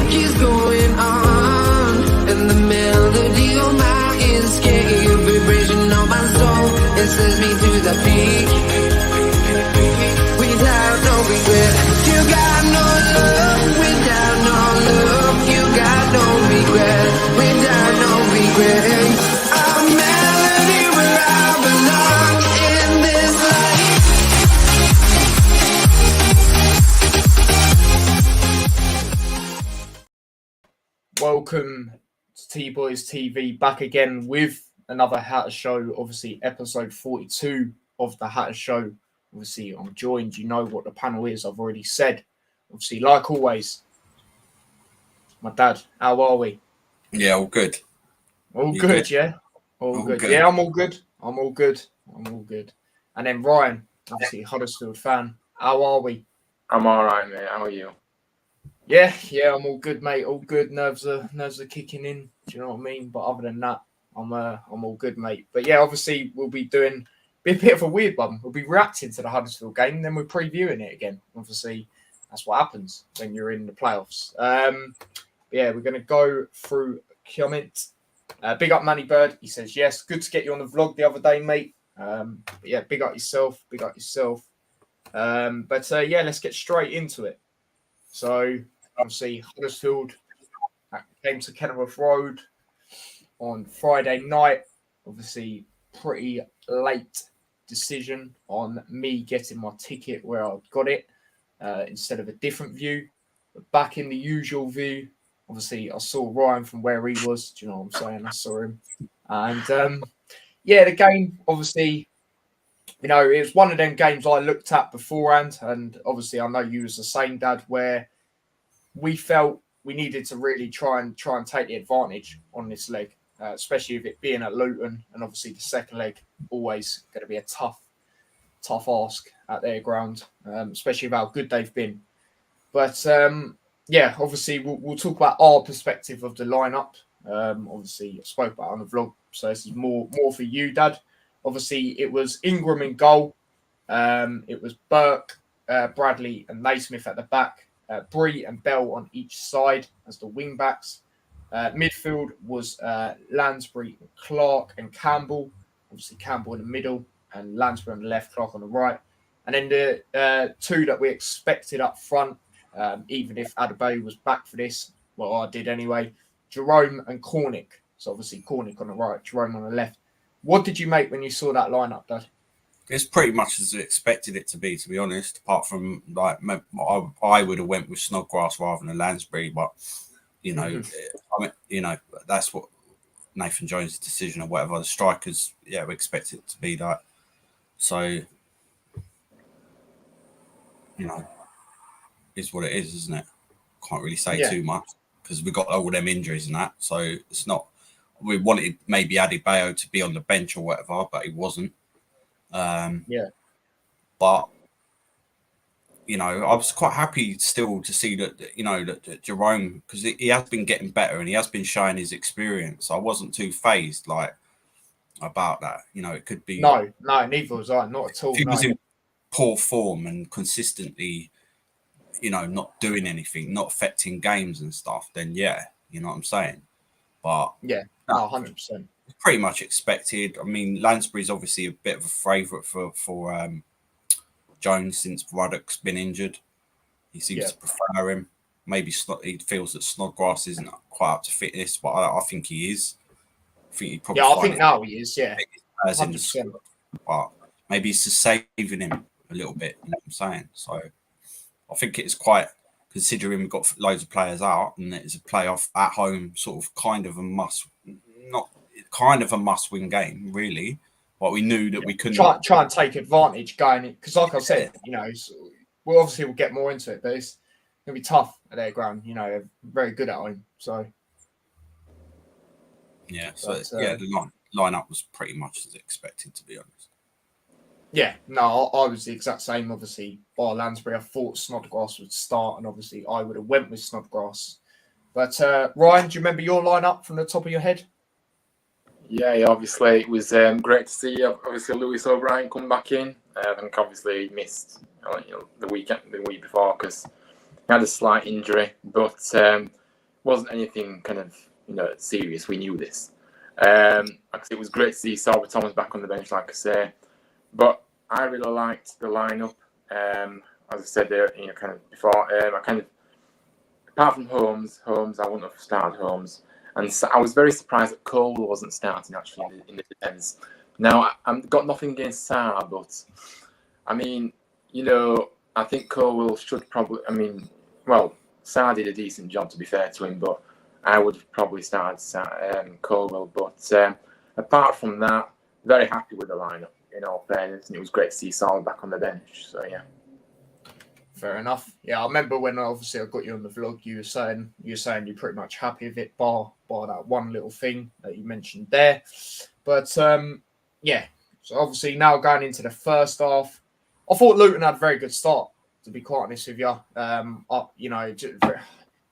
keeps going on, and the melody of my ears getting a vibration on my soul. It sends me to the peak without no regret. You got no love without no love. You got no regret without no regret. A melody where I belong in this life. Welcome to T-Boys TV, back again with another Hatter Show, obviously episode 42 of the Hatter Show. Obviously, I'm joined, you know what the panel is, I've already said. Obviously, like always, my dad, how are we? Yeah, all good. All good, yeah? All good. Yeah, I'm all good. I'm all good. And then Ryan, obviously Huddersfield fan, how are we? I'm all right, mate. How are you? Yeah, I'm all good, mate. All good. Nerves are kicking in. Do you know what I mean? But other than that, I'm all good, mate. But yeah, obviously we'll be doing a bit of a weird one. We'll be reacting to the Huddersfield game, and then we're previewing it again. Obviously, that's what happens when you're in the playoffs. Yeah, we're gonna go through comments. Big up Manny Bird. He says yes. Good to get you on the vlog the other day, mate. But yeah, big up yourself. But yeah, let's get straight into it. So obviously Huddersfield came to Kenilworth Road on Friday night. Obviously, pretty late decision on me getting my ticket where I got it instead of a different view. But back in the usual view, obviously, I saw Ryan from where he was. Do you know what I'm saying? I saw him. And yeah, the game, obviously, you know, it was one of them games I looked at beforehand. And obviously, I know you was the same, Dad, where we felt we needed to really try and take the advantage on this leg, especially with it being at Luton. And obviously, the second leg always going to be a tough ask at their ground, especially with how good they've been. But yeah, obviously, we'll talk about our perspective of the lineup. Obviously, I spoke about it on the vlog, so this is more for you, Dad. Obviously, it was Ingram in goal. It was Burke, Bradley, and Naismith at the back. Bree and Bell on each side as the wing backs. Midfield was Lansbury, Clark, and Campbell. Obviously, Campbell in the middle and Lansbury on the left, Clark on the right. And then the two that we expected up front, even if Adebayo was back for this, well, I did anyway, Jerome and Cornick. So obviously Cornick on the right, Jerome on the left. What did you make when you saw that lineup, Dad? It's pretty much as I expected it to be honest, apart from, like, I would have went with Snodgrass rather than Lansbury, but, you know, I mean, you know, that's what Nathan Jones' decision or whatever. The strikers, yeah, we expect it to be that. So, you know, is what it is, isn't it? Can't really say too much because we got all them injuries and that. So it's not. We wanted maybe Adebayo to be on the bench or whatever, but he wasn't. But you know, I was quite happy still to see that, you know, that Jerome, because he has been getting better and he has been showing his experience. I wasn't too phased about that. You know, it could be no, neither was I. Not at all. If he was in poor form and consistently, you know, not doing anything, not affecting games and stuff, then yeah, you know what I'm saying. But yeah, 100%. Pretty much expected. I mean, Lansbury's obviously a bit of a favourite for Jones since Ruddock's been injured. He seems to prefer him. Maybe he feels that Snodgrass isn't quite up to fitness, but I think he is. I think he probably. Yeah, I think now he is. Yeah, 100%. But maybe it's just saving him a little bit. You know what I'm saying? So I think it's quite. Considering we've got loads of players out and it's a playoff at home, sort of kind of a must-win game, really. But we knew that we couldn't try and take advantage going in, because, like I said, you know, we'll get more into it, but it's gonna be tough at their ground. You know, they're very good at home, so yeah. So the lineup was pretty much as expected, to be honest. Yeah, no, I was the exact same. Obviously, by Lansbury, I thought Snodgrass would start, and obviously I would have went with Snodgrass. But Ryan, do you remember your lineup from the top of your head? Yeah, obviously it was great to see. Obviously, Lewis O'Brien come back in. I think obviously he missed the week before because he had a slight injury. But wasn't anything kind of serious. We knew this. It was great to see Salva Thomas back on the bench, like I say. But I really liked the lineup. As I said there, kind of before, apart from Holmes, I wouldn't have started Holmes, and so I was very surprised that Cole wasn't starting actually in the defence. Now I've got nothing against Sarr, but I mean, I think Colwell should probably. I mean, well, Sarr did a decent job, to be fair to him, but I would have probably started Colwell. But apart from that, very happy with the lineup, in all fairness, and it was great to see Saul back on the bench. So yeah. Fair enough. Yeah, I remember when obviously I got you on the vlog, you were saying you're pretty much happy with it, bar that one little thing that you mentioned there. But yeah, so obviously now going into the first half, I thought Luton had a very good start, to be quite honest with you.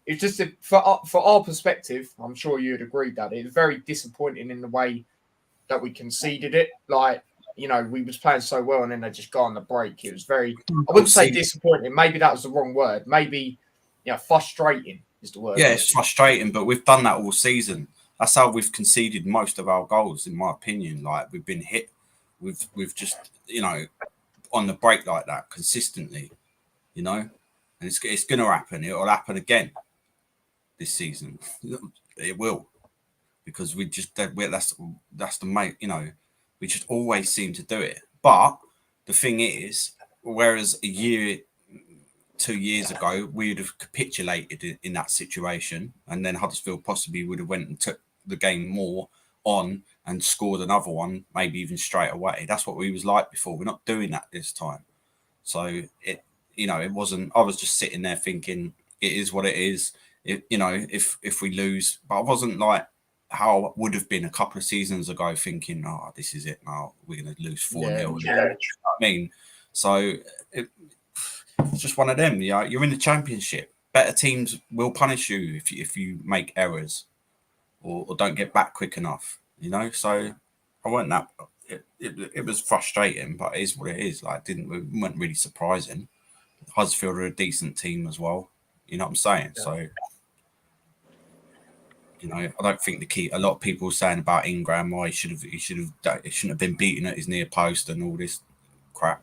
It's just for our perspective, I'm sure you'd agree that it was very disappointing in the way that we conceded it. Like, we was playing so well and then they just got on the break. It was very, I wouldn't say disappointing. Maybe that was the wrong word. Maybe, frustrating is the word. Yeah, it's frustrating, but we've done that all season. That's how we've conceded most of our goals, in my opinion. Like, we've been hit. We've just, on the break like that consistently, and it's going to happen. It'll happen again this season. It will, because that's the mate. We just always seem to do it. But the thing is, whereas 2 years ago we would have capitulated in that situation, and then Huddersfield possibly would have went and took the game more on and scored another one, maybe even straight away. That's what we was like before. We're not doing that this time. So it wasn't. I was just sitting there thinking, it is what it is. If we lose, but I wasn't like how it would have been a couple of seasons ago, thinking, "Oh, this is it now. We're going to lose 4-0." You know what I mean? So it's just one of them. You're in the Championship. Better teams will punish you if you make errors or don't get back quick enough. So I wasn't that. It was frustrating, but it is what it is. Like, it wasn't really surprising. Huddersfield are a decent team as well. You know what I'm saying? Yeah. So. I don't think a lot of people were saying about Ingram, why he shouldn't have been beaten at his near post and all this crap.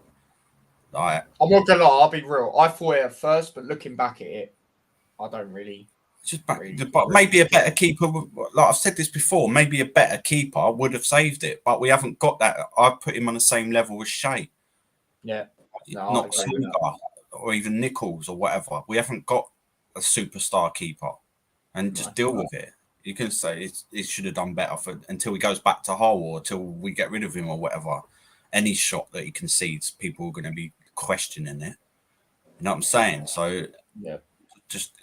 Like, I'm not gonna lie, I'll be real. I thought it at first, but looking back at it, I don't really. But maybe a better keeper, like I've said this before, maybe a better keeper would have saved it, but we haven't got that. I've put him on the same level as Shea. Yeah. Not Sluga or even Nichols or whatever. We haven't got a superstar keeper, and just deal with it. You can say it should have done better until he goes back to Hull or until we get rid of him or whatever. Any shot that he concedes, people are going to be questioning it. You know what I'm saying? So yeah, just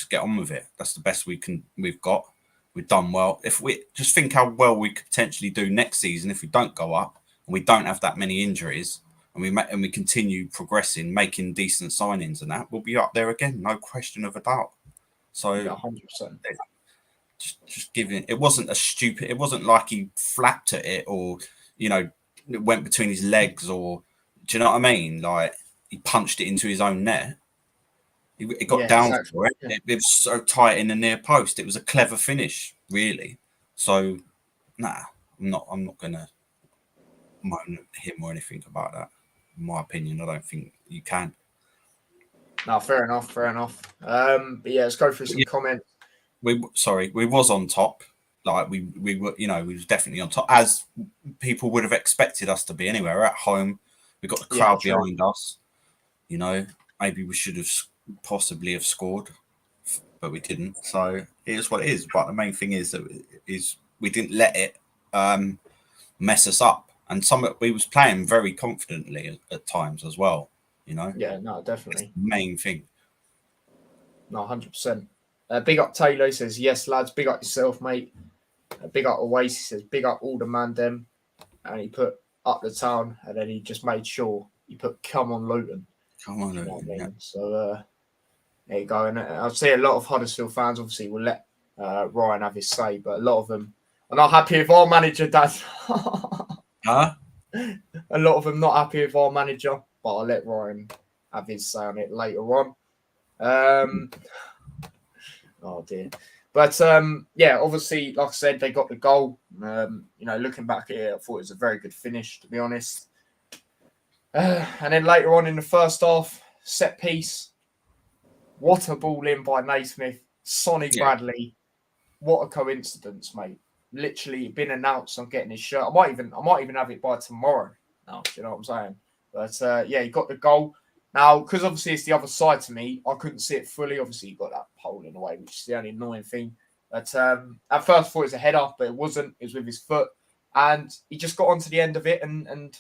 get on with it. That's the best we've got. We've done well. If we just think how well we could potentially do next season if we don't go up and we don't have that many injuries and we continue progressing, making decent signings and that, we'll be up there again, no question of a doubt. So 100%. Just giving it wasn't it wasn't like he flapped at it or it went between his legs, or do you know what I mean? Like, he punched it into his own net. It got down for it. Yeah. It was so tight in the near post. It was a clever finish, really. So I'm not gonna moan at him or anything about that. In my opinion, I don't think you can. No, fair enough. But yeah, let's go through some comments. We was on top. Like, we were, we was definitely on top, as people would have expected us to be anyway. We're at home. We've got the crowd behind us. Maybe we should have possibly have scored, but we didn't. So it is what it is. But the main thing is we didn't let it mess us up. And we was playing very confidently at times as well. Yeah, no, definitely. That's the main thing. No, 100%. Big up Taylor, he says, yes, lads, big up yourself, mate. Big up Oasis, he says, big up all the man them. And he put up the town, and then he just made sure he put come on Luton. Come on Luton, yeah. So there you go. And I'll say a lot of Huddersfield fans obviously will let Ryan have his say, but a lot of them are not happy with our manager, Dad. Huh? A lot of them not happy with our manager, but I'll let Ryan have his say on it later on. Oh dear. But yeah, obviously, like I said, they got the goal. Looking back at it, I thought it was a very good finish, to be honest. And then later on in the first half, set piece. What a ball in by Naismith. Sonny Bradley. What a coincidence, mate. Literally been announced on getting his shirt. I might even have it by tomorrow. No, you know what I'm saying? But he got the goal. Now, because obviously it's the other side to me, I couldn't see it fully. Obviously, you got that pole in the way, which is the only annoying thing. But at first, I thought it was a header, but it wasn't. It was with his foot, and he just got onto the end of it and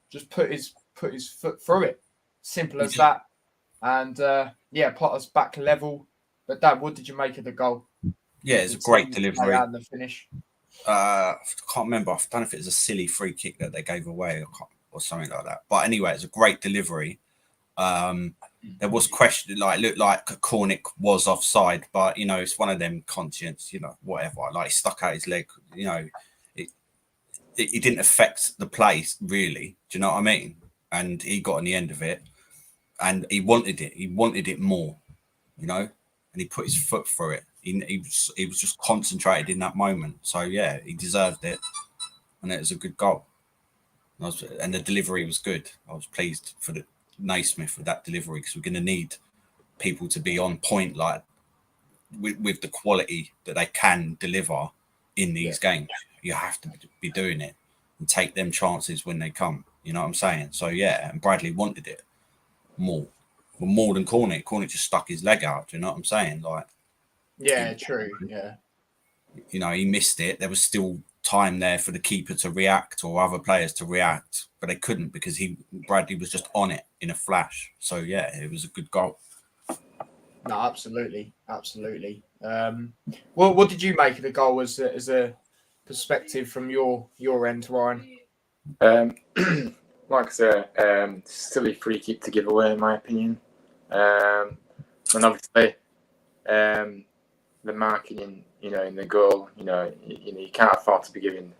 just put his foot through it. Simple as that. And put us back level. But Dad, what did you make of the goal? Yeah, it's a great delivery. And the finish. I can't remember. I don't know if it was a silly free kick that they gave away or something like that. But anyway, it's a great delivery. There was question, like, looked like Cornick was offside, but it's one of them conscience, whatever. Like, he stuck out his leg, it didn't affect the play really. Do you know what I mean? And he got on the end of it, and he wanted it. He wanted it more, and he put his foot through it. He was just concentrated in that moment. So yeah, he deserved it, and it was a good goal. And the delivery was good. I was pleased for the Naismith with that delivery, because we're going to need people to be on point, like with the quality that they can deliver in these games. You have to be doing it and take them chances when they come. You know what I'm saying? So yeah, and Bradley wanted it more than Cornick. Cornick just stuck his leg out. Do you know what I'm saying? Like, true. Yeah, he missed it. There was still time there for the keeper to react or other players to react, but they couldn't because Bradley was just on it in a flash. So yeah, it was a good goal. No, absolutely. What did you make of the goal as a perspective from your end, Ryan? Like I said, silly free kick to give away, in my opinion. And obviously, the marking in the goal, you can't afford to be giving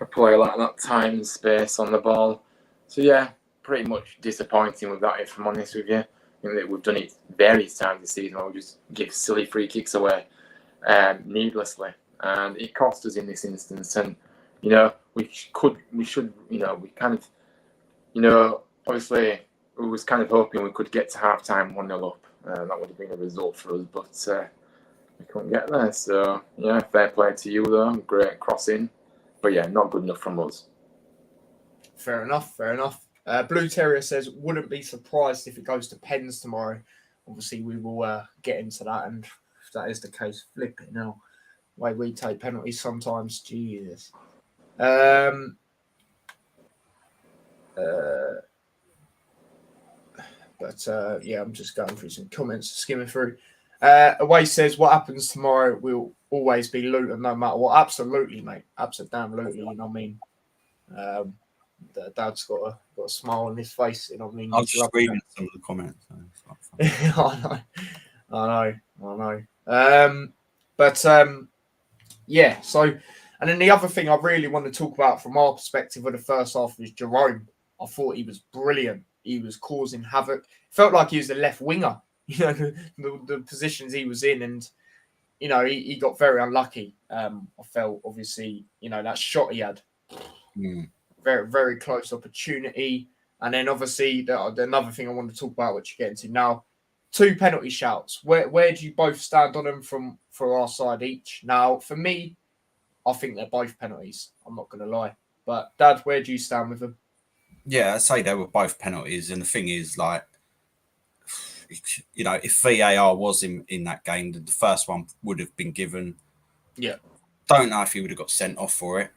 a player like that time and space on the ball. So yeah, pretty much disappointing with that, if I'm honest with you. We've done it various times this season where we just give silly free kicks away needlessly, and it cost us in this instance. And we should obviously we was kind of hoping we could get to half time 1-0 up. That would have been a result for us, but we couldn't get there. So yeah, fair play to you though. Great crossing, but yeah, not good enough from us. Fair enough. Blue Terrier says, wouldn't be surprised if it goes to pens tomorrow. Obviously, we will get into that, and if that is the case, flip it now. Way we take penalties sometimes. Jesus. I'm just going through some comments, skimming through. Away says, what happens tomorrow will always be Luton, no matter what. Absolutely, mate. Absolutely. You know what I mean? Dad's got a smile on his face. You know what I mean? I was just reading some of the comments. I know. So, and then the other thing I really want to talk about from our perspective of the first half was Jerome. I thought he was brilliant. He was causing havoc. Felt like he was the left winger, the positions he was in. And, he got very unlucky. I felt, obviously, that shot he had. Very, very close opportunity. And then, obviously, another thing I want to talk about, which you get into now, 2 penalty shouts. Where do you both stand on them for our side each? Now, for me, I think they're both penalties. I'm not going to lie. But, Dad, where do you stand with them? Yeah, I'd say they were both penalties. And the thing is, like, if VAR was in that game, the first one would have been given. Yeah. Don't know if he would have got sent off for it.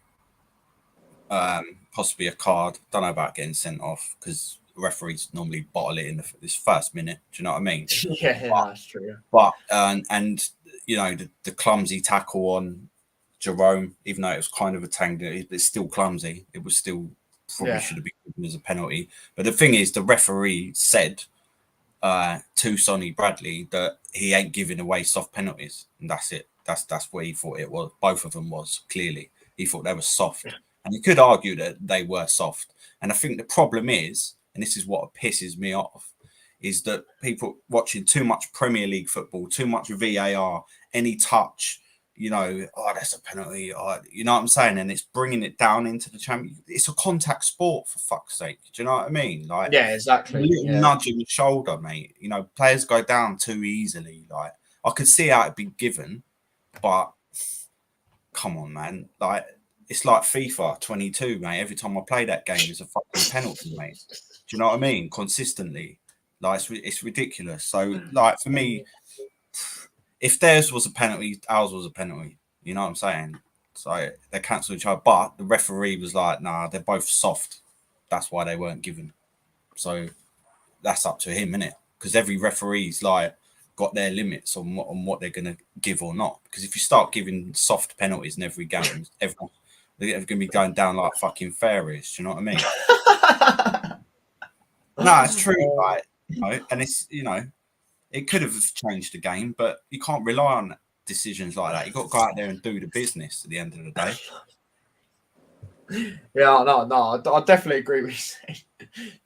Possibly a card. Don't know about getting sent off, because referees normally bottle it in this first minute. Do you know what I mean? That's true. But the clumsy tackle on Jerome, even though it was kind of a tangle, it's still clumsy. It was still probably should have been given as a penalty. But the thing is, the referee said to Sonny Bradley that he ain't giving away soft penalties, and that's it. That's what he thought it was. Both of them was, clearly. He thought they were soft. And you could argue that they were soft. And I think the problem is, and this is what pisses me off, is that people watching too much Premier League football, too much VAR, any touch, you know, oh, that's a penalty. Oh, you know what I'm saying? And it's bringing it down into the champion. It's a contact sport, for fuck's sake. Do you know what I mean? Like, Yeah, exactly. a little Yeah. nudge in the shoulder, mate. You know, players go down too easily. Like, I could see how it'd be given, but come on, man. Like, it's like FIFA 22, mate. Every time I play that game, it's a fucking penalty, mate. Do you know what I mean? Consistently. Like, it's ridiculous. So, like, for me, if theirs was a penalty, ours was a penalty. You know what I'm saying? So they cancelled each other. But the referee was like, nah, they're both soft. That's why they weren't given. So that's up to him, innit? Because every referee's like got their limits on what they're going to give or not. Because if you start giving soft penalties in every game, they're going to be going down like fucking fairies. Do you know what I mean? No, it's true. Like, you know, and it's, you know, it could have changed the game, but you can't rely on decisions like that. You've got to go out there and do the business at the end of the day. Yeah, no, I definitely agree with you saying.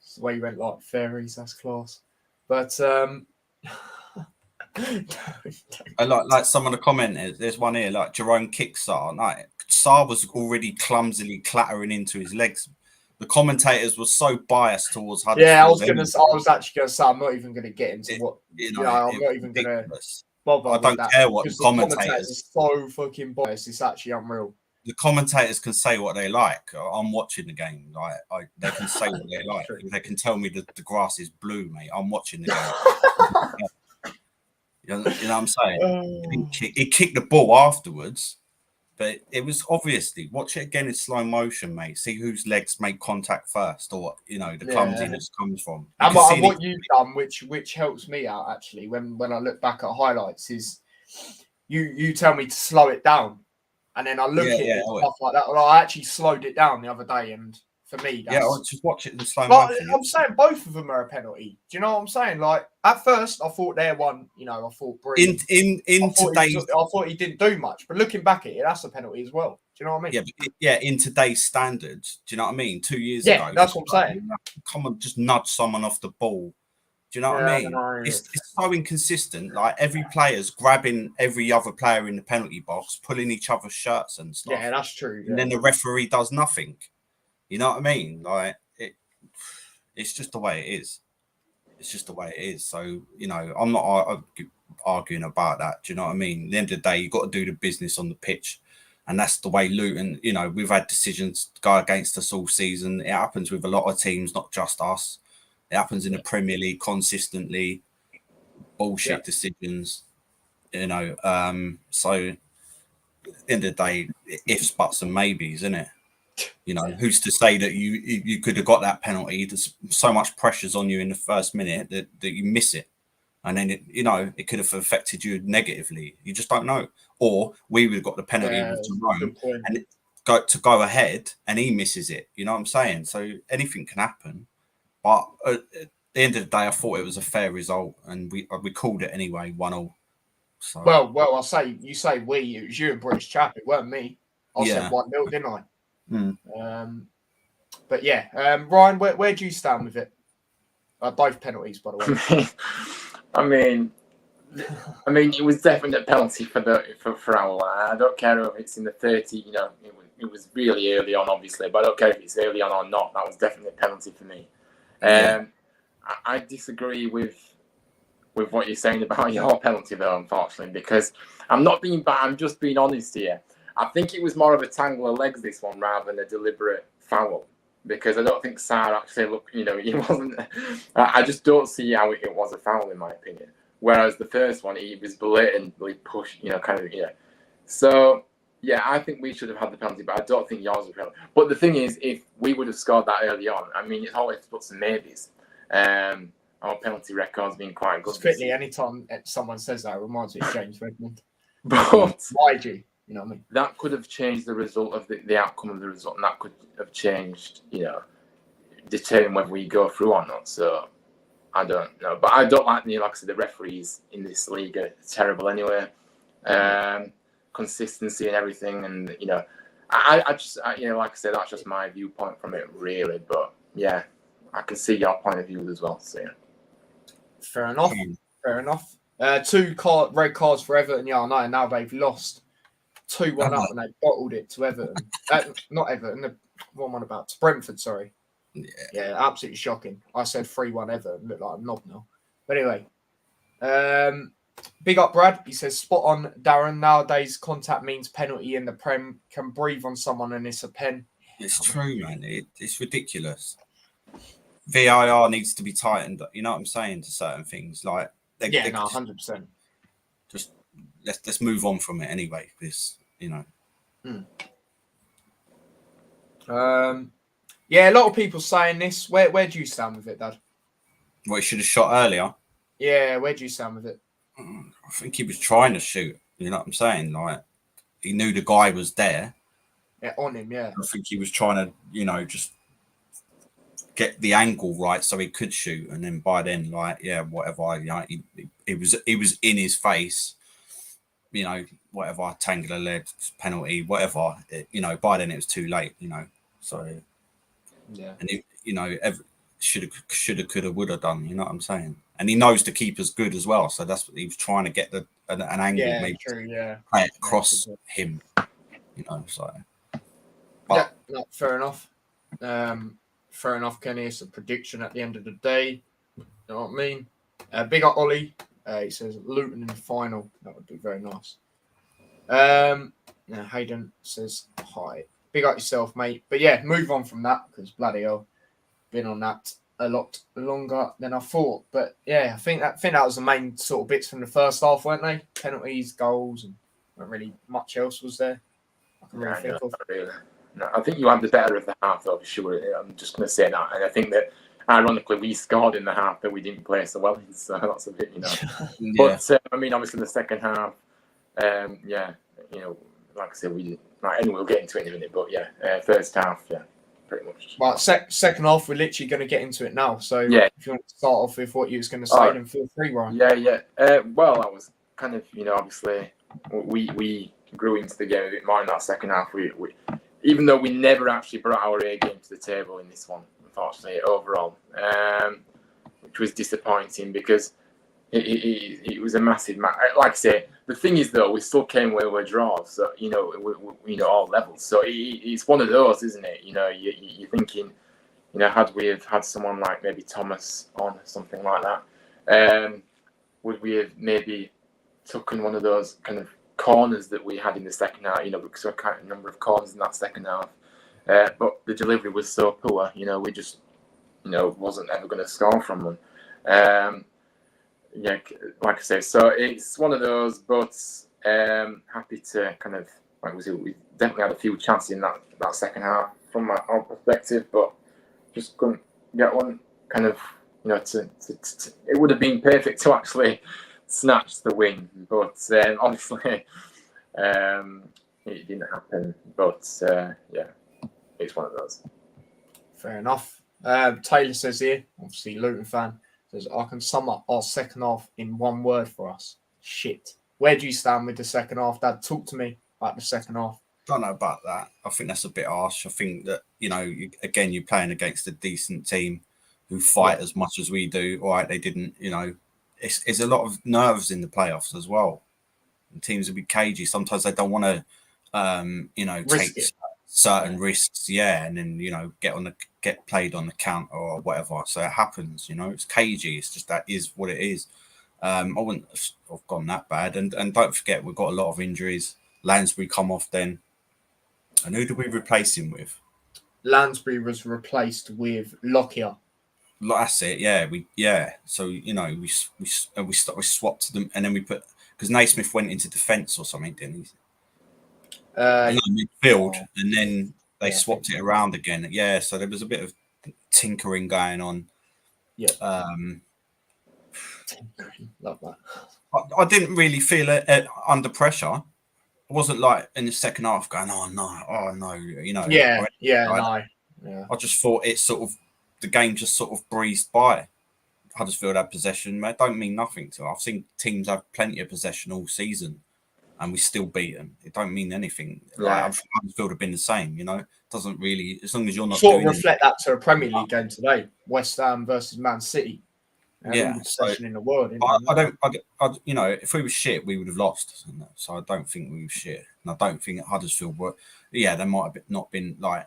It's the way you went like fairies, that's class. But like some of the commenters, there's one here, like Jerome kicks Sarr. Like, Sarr was already clumsily clattering into his legs. The commentators were so biased towards Huddersfield. Yeah, I was actually gonna say I'm not even gonna get into what I'm not even gonna bother. I don't care what the commentators are so fucking biased. It's actually unreal. The commentators can say what they like. I'm watching the game. Like, they can say what they like. They can tell me that the grass is blue, mate. I'm watching the game. You know what I'm saying? He kicked the ball afterwards. But it was obviously, watch it again in slow motion, mate. See whose legs make contact first, or, you know, the clumsiness comes from. And what you've done, which helps me out actually, when I look back at highlights, is you tell me to slow it down, and then I look at it and stuff like that. Well, I actually slowed it down the other day, and for me, that's... I'll just watch it in slow motion. I'm saying both of them are a penalty. Do you know what I'm saying? Like, at first, I thought their one, you know, I thought brilliant. I thought he didn't do much, but looking back at it, that's a penalty as well. Do you know what I mean? Yeah, in today's standards, do you know what I mean? 2 years ago, that's what I'm saying. Come on, just nudge someone off the ball. Do you know what I mean? It's so inconsistent. Like, every player's grabbing every other player in the penalty box, pulling each other's shirts and stuff. Yeah, that's true. And then the referee does nothing. You know what I mean? Like, it's just the way it is. It's just the way it is. So, you know, I'm not arguing about that. Do you know what I mean? At the end of the day, you've got to do the business on the pitch. And that's the way Luton, you know, we've had decisions go against us all season. It happens with a lot of teams, not just us. It happens in the Premier League consistently. Bullshit decisions, you know. So, at the end of the day, ifs, buts and maybes, isn't it? You know, who's to say that you could have got that penalty? There's so much pressures on you in the first minute that you miss it. And then, it could have affected you negatively. You just don't know. Or we would have got the penalty with Jerome and go ahead and he misses it. You know what I'm saying? So anything can happen. But at the end of the day, I thought it was a fair result. And we called it anyway, 1-1. So. Well, it was you and British Chap. It weren't me. I said 1-0, didn't I? But yeah, Ryan, where do you stand with it? Both penalties, by the way. I mean, it was definitely a penalty for our line. I don't care if it's in the 30. You know, it was really early on, obviously, but I don't care if it's early on or not. That was definitely a penalty for me. I disagree with what you're saying about your penalty, though, unfortunately, because I'm not being bad. I'm just being honest here. I think it was more of a tangle of legs, this one, rather than a deliberate foul. Because I don't think Sarr actually looked, he wasn't... I just don't see how it was a foul, in my opinion. Whereas the first one, he was blatantly pushed, So, yeah, I think we should have had the penalty, but I don't think yours was a penalty. But the thing is, if we would have scored that early on, I mean, it's always put some maybes. Our penalty record's been quite good. Strictly, anytime someone says that, it reminds me of James Redmond. But... YG. You know what I mean? That could have changed the result of the outcome of the result, and that could have changed, determine whether we go through or not. So I don't know, but I don't like I said, the referees in this league are terrible anyway. Consistency and everything, and I just like I said, that's just my viewpoint from it, really. But yeah, I can see your point of view as well. So yeah. Fair enough. 2 red cards for Everton. Yeah, I know. Now they've lost. 2-1 up, and they bottled it to Everton. Not Everton. What am I about? To Brentford, sorry. Yeah, absolutely shocking. I said 3-1 Everton. Look like a knob now. But anyway, big up Brad. He says, spot on, Darren. Nowadays, contact means penalty in the Prem. Can breathe on someone and it's a pen. It's true, man. It's ridiculous. VAR needs to be tightened. You know what I'm saying to certain things, like 100%. Just let's move on from it anyway, because Yeah, a lot of people saying this. Where do you stand with it, Dad? Well, he should have shot earlier. Yeah, where do you stand with it? I think he was trying to shoot. You know what I'm saying? Like, he knew the guy was there. Yeah, on him, yeah. I think he was trying to, just get the angle right so he could shoot, and then by then, whatever. He was in his face. Whatever, tangular lead, penalty, whatever. By then it was too late. So yeah, and should have, could have, would have done. You know what I'm saying? And he knows the keeper's good as well, so that's what he was trying to get an angle, maybe true, yeah, play it across him. So. But, yeah, no, fair enough. Fair enough, Kenny. It's a prediction at the end of the day. You know what I mean? Big up Ollie. He says Luton in the final. That would be very nice. Now Hayden says hi. Big up yourself, mate. But yeah, move on from that because bloody hell, been on that a lot longer than I thought. But yeah, I think that was the main sort of bits from the first half, weren't they? Penalties, goals, and not really much else was there. I can really think of. Really. No, I think you had the better of the half, though, for sure. I'm just going to say that. And I think that, ironically, we scored in the half that we didn't play so well in. So that's a bit, Yeah. But, obviously, the second half, like I said, we did. Right, anyway, we'll get into it in a minute. But, first half, pretty much. Well, second half, we're literally going to get into it now. So if you want to start off with what you was going to say, then feel free, Ryan. Well, I was kind of, obviously, we grew into the game a bit more in that second half. We even though we never actually brought our A game to the table in this one, unfortunately, overall, which was disappointing because it was a massive match. Like I say, the thing is, though, we still came where we're draws, so, all levels. So it's one of those, isn't it? You're thinking, had we have had someone like maybe Thomas on, something like that, would we have maybe taken one of those kind of corners that we had in the second half, because we had a number of corners in that second half. But the delivery was so poor, we just, wasn't ever going to score from them. Like I say, so it's one of those, but happy to kind of, we definitely had a few chances in that second half from our perspective, but just couldn't get one kind of, it would have been perfect to actually snatch the win, but obviously it didn't happen. But it's one of those. Fair enough. Taylor says here, obviously Luton fan, says I can sum up our second half in one word for us: shit. Where do you stand with the second half, Dad? Talk to me about the second half. Don't know about that. I think that's a bit harsh. I think that you're playing against a decent team who fight as much as we do. All right, they didn't. It's a lot of nerves in the playoffs as well. And teams will be cagey. Sometimes they don't want to, take certain risks. Yeah, and then get played on the counter or whatever. So it happens. It's cagey. It's just that is what it is. I wouldn't have gone that bad. And don't forget, we've got a lot of injuries. Lansbury come off then. And who did we replace him with? Lansbury was replaced with Lockyer. That's it. So we swapped them, and then we put, because Naismith went into defence or something, didn't he? Midfield, and then they swapped it around again. Yeah, so there was a bit of tinkering going on. Yeah. Tinkering, love that. I didn't really feel it under pressure. It wasn't like in the second half going, oh no. Yeah. I just thought it sort of, the game just sort of breezed by. Huddersfield had possession. It don't mean nothing to. I've seen teams have plenty of possession all season, and we still beat them. It don't mean anything. Like Huddersfield have been the same. It doesn't really, as long as you're not sort of reflect that to a Premier League game today. West Ham versus Man City. They had all the possession in the world. You know, if we were shit, we would have lost. So I don't think we were shit. And I don't think Huddersfield were. Yeah, they might have not been like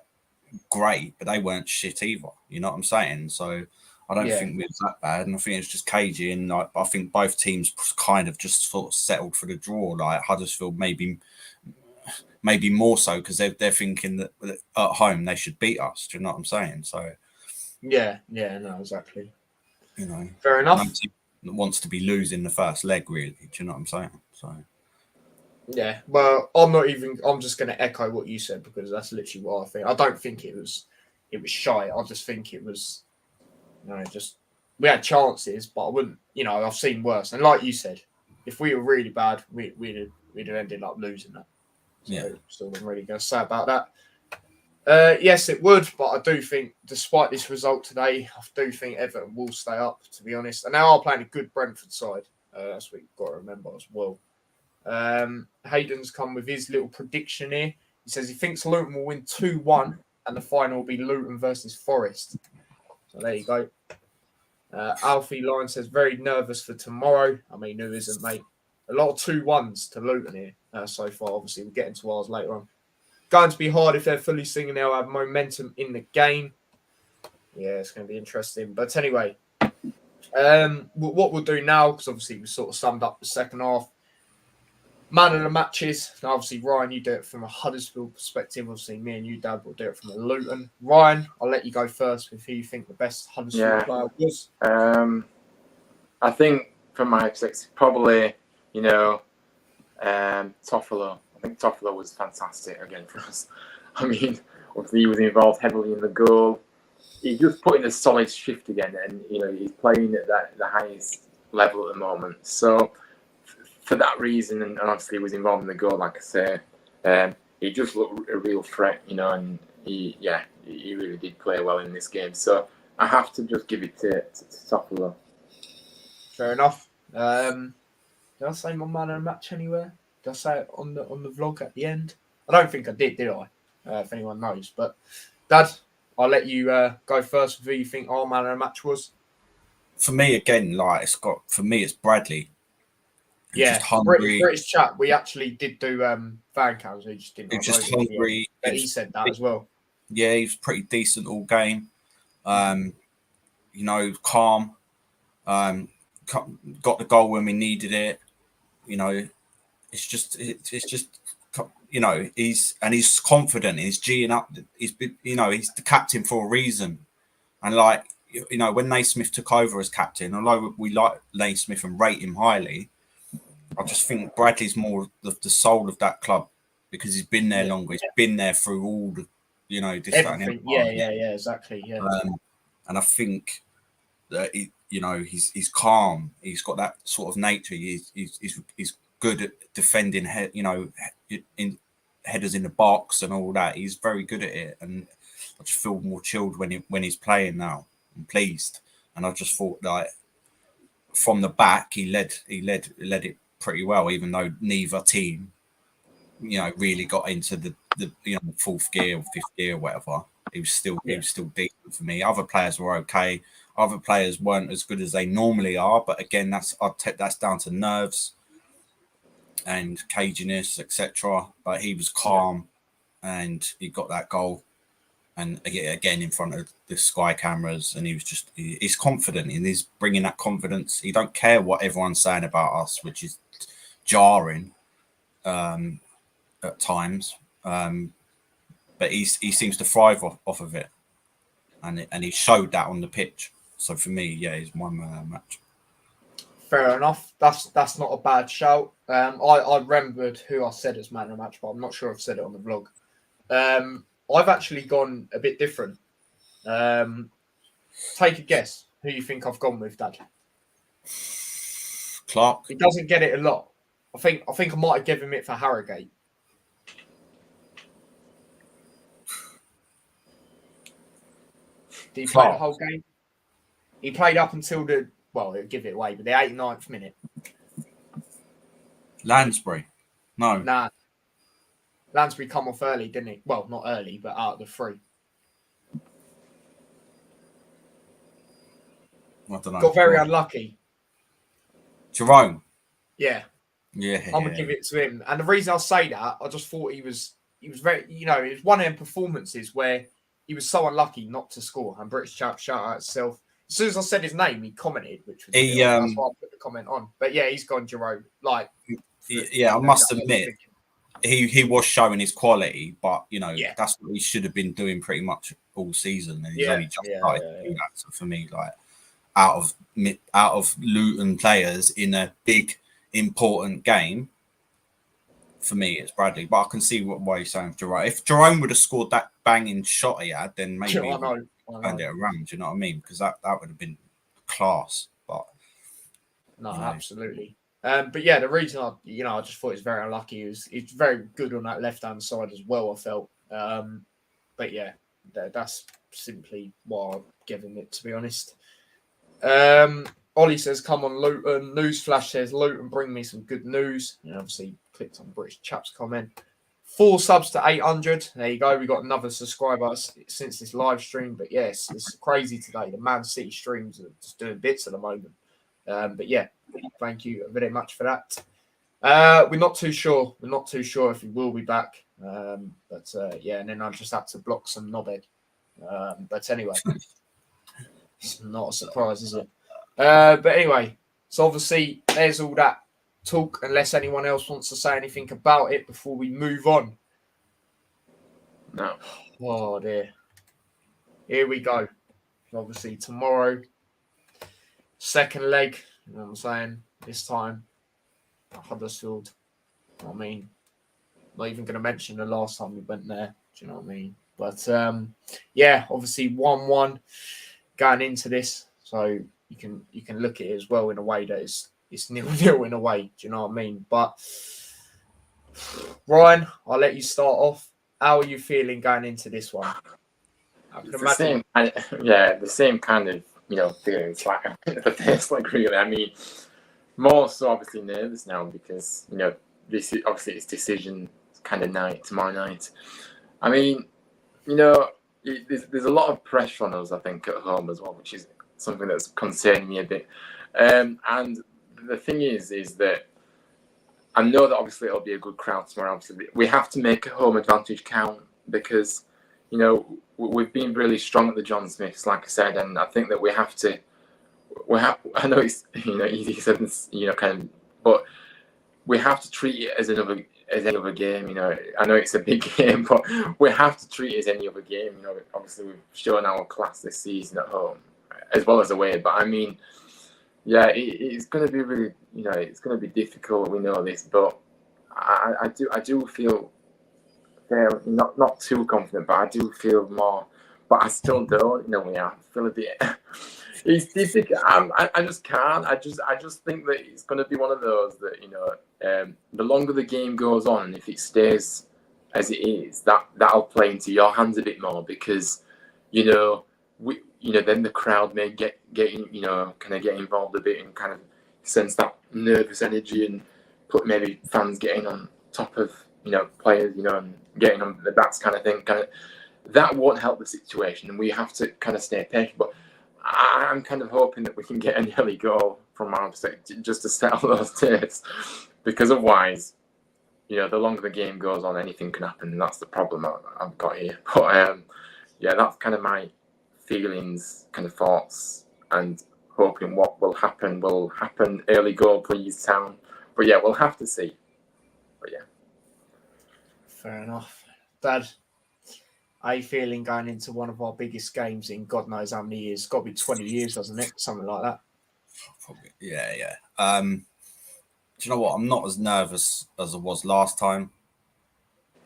great, but they weren't shit either. You know what I'm saying? So I don't think we was that bad. And I think it's just cagey. And like, I think both teams kind of just sort of settled for the draw. Like Huddersfield maybe more so because they're thinking that at home they should beat us. Do you know what I'm saying? So no, exactly. You know, fair enough. No team wants to be losing the first leg, really. Do you know what I'm saying? So yeah, well, I'm just going to echo what you said because that's literally what I think. I don't think it was shy. I just think it was, just we had chances, but I wouldn't. I've seen worse. And like you said, if we were really bad, we'd have ended up losing that. So still wasn't really going to say about that. Yes, it would, but I do think, despite this result today, I do think Everton will stay up, to be honest. And they are playing a good Brentford side. That's what you've got to remember as well. Hayden's come with his little prediction here. He says he thinks Luton will win 2-1 and the final will be Luton versus Forest. So there you go. Alfie Lyon says very nervous for tomorrow. I mean, who isn't, mate? A lot of 2-1s to Luton here so far. Obviously, we'll get into ours later on. Going to be hard if they're fully singing. They'll have momentum in the game. Yeah, it's going to be interesting. But anyway, what we'll do now, because obviously we sort of summed up the second half. Man of the matches. Now, obviously, Ryan, you do it from a Huddersfield perspective. Obviously, me and you, Dad, will do it from a Luton. Ryan, I'll let you go first with who you think the best Huddersfield player was. I think from my perspective, probably, Toffolo. I think Toffolo was fantastic again for us. I mean, obviously he was involved heavily in the goal. He just put in a solid shift again, and he's playing at the highest level at the moment. So for that reason, and obviously he was involved in the goal, like I say, he just looked a real threat, and he really did play well in this game. So I have to just give it to Toffolo. Fair enough. Did I say my man of the match anywhere? Did I say it on the vlog at the end? I don't think I did I? If anyone knows. But, Dad, I'll let you go first with who you think our man of the match was. For me, again, it's Bradley. He's just hungry. British chat, we actually did do fan cams. He just didn't. He was just hungry. But he said that as well. Yeah, he was pretty decent all game. Calm. Got the goal when we needed it. It's just he's confident. He's G'ing up. He's the captain for a reason. And when Naismith took over as captain, although we like Naismith and rate him highly, I just think Bradley's more the soul of that club because he's been there longer. He's been there through all the this, everything. Exactly. Yeah. And I think that he's calm. He's got that sort of nature. He's good at defending in headers in the box and all that. He's very good at it, and I just feel more chilled when he's playing now. I'm pleased, and I just thought from the back he led it pretty well, even though neither team really got into the fourth gear or fifth gear or whatever. He was still decent for me. Other players were okay. Other players weren't as good as they normally are, but again, that's down to nerves and caginess, etc. But he was calm, and he got that goal, and again in front of the Sky cameras, and he's confident, and he's bringing that confidence. He don't care what everyone's saying about us, which is jarring at times, but he seems to thrive off of it, and he showed that on the pitch. So for me, he's my man of the match. Fair enough. That's not a bad shout. I remembered who I said as man of the match, but I'm not sure I've said it on the vlog. I've actually gone a bit different. Take a guess who you think I've gone with, Dad. Clark. He doesn't get it a lot. I think I might have given him it for Harrogate. Did he play the whole game? He played up until he'll give it away, but the 89th minute. Lansbury. No. Nah. Lansbury come off early, didn't he? Well, not early, but out of the three. I don't know. Got very unlucky. Jerome. Yeah. Yeah. I'm gonna give it to him. And the reason I say that, I just thought he was very, it was one of them performances where he was so unlucky not to score. And British chap, shout out itself. As soon as I said his name, he commented, which was that's why I put the comment on. But yeah, he's gone Jerome. Like, I must admit, he was showing his quality, but that's what he should have been doing pretty much all season, and he's only just started to do that. So for me, like out of Luton players in a big important game, for me it's Bradley. But I can see why you're saying Jerome. If Jerome would have scored that banging shot he had, then maybe he would have turned it around. Do you know what I mean? Because that would have been class. But no, absolutely. But yeah, the reason I just thought it's very unlucky. He's very good on that left hand side as well, I felt. But yeah, that's simply why I'm giving it, to be honest. Ollie says, "Come on, Luton." Newsflash says, "Luton, bring me some good news." Obviously, clicked on British Chap's comment. 4 subs to 800. There you go. We got another subscriber since this live stream. But yes, it's crazy today. The Man City streams are just doing bits at the moment. But yeah, thank you very much for that. We're not too sure. We're not too sure if he will be back. But yeah, and then I just had to block some knobhead. But anyway, it's not a surprise, is it? But anyway, so obviously there's all that talk, unless anyone else wants to say anything about it before we move on. No. Oh dear. Here we go. Obviously tomorrow, second leg, you know what I'm saying? This time at Huddersfield. You know what I mean? Not even going to mention the last time we went there. Do you know what I mean? But yeah, obviously 1-1 going into this. So you can look at it as well in a way that it's 0-0 in a way. Do you know what I mean? But Ryan, I'll let you start off. How are you feeling going into this one? The same kind of feelings like the first leg, really. I mean, more so obviously nervous now because this is obviously it's decision kind of night tomorrow night. I mean, there's a lot of pressure on us, I think, at home as well, which is something that's concerning me a bit. And the thing is that I know that obviously it'll be a good crowd tomorrow. Obviously, we have to make a home advantage count because we've been really strong at the John Smiths, like I said, and I think that we have to. I know it's easy said, kind of, but we have to treat it as any other game. I know it's a big game, but we have to treat it as any other game. Obviously we've shown our class this season at home as well as away. But I mean, yeah, it's going to be really, it's going to be difficult. We know this, but I do feel not too confident, but I do feel more. But I still don't. I feel a bit. It's difficult. I just can't. I just think that it's going to be one of those that the longer the game goes on, and if it stays as it is, that'll play into your hands a bit more because then the crowd may get kind of get involved a bit and kind of sense that nervous energy and put maybe fans getting on top of players and getting on the bats kind of thing. That won't help the situation, and we have to kind of stay patient. But I'm kind of hoping that we can get an early goal from our perspective just to settle those dates, because otherwise, the longer the game goes on, anything can happen, and that's the problem I've got here. But yeah, that's kind of my feelings, kind of thoughts, and hoping what will happen. Early goal, please, Town. But yeah, we'll have to see. But yeah, fair enough, Dad. How are you feeling going into one of our biggest games in God knows how many years? It's got to be 20 years, doesn't it? Something like that. Probably, yeah. Do you know what? I'm not as nervous as I was last time.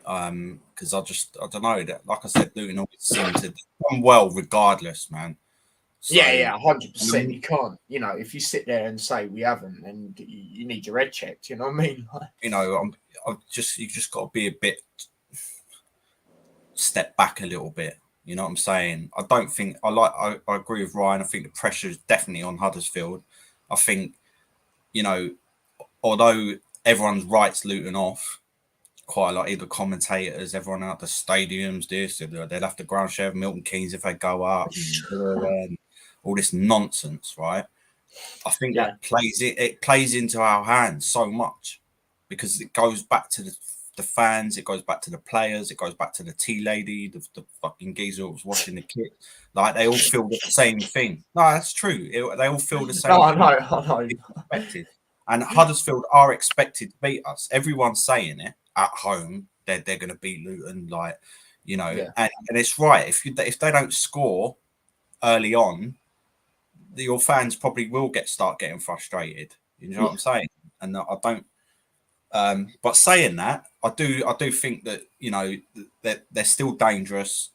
Because I don't know. That, like I said, Luton always seem to come well regardless, man. So, yeah, 100%. You can't, if you sit there and say we haven't, then you need your head checked. You know what I mean? You just got to be a bit. Step back a little bit, you know what I'm saying? I don't think I agree with Ryan. I think the pressure is definitely on Huddersfield. I think, although everyone writes Luton off quite a lot, either commentators, everyone out the stadiums, they'll have to ground share of Milton Keynes if they go up, and all this nonsense, right? I think Yeah. that plays into our hands so much because it goes back to the fans, it goes back to the players, it goes back to the tea lady, the fucking geezer who was washing the kit. Like they all feel the same thing. No, that's true. They all feel the same No, thing. I know. Expected. And Huddersfield are expected to beat us. Everyone's saying it at home. They're going to beat Luton, like, you know, Yeah. and it's right. If they don't score early on, your fans probably will start getting frustrated. You know what I'm saying? And I don't. But saying that, I do think that, you know, that they're still dangerous.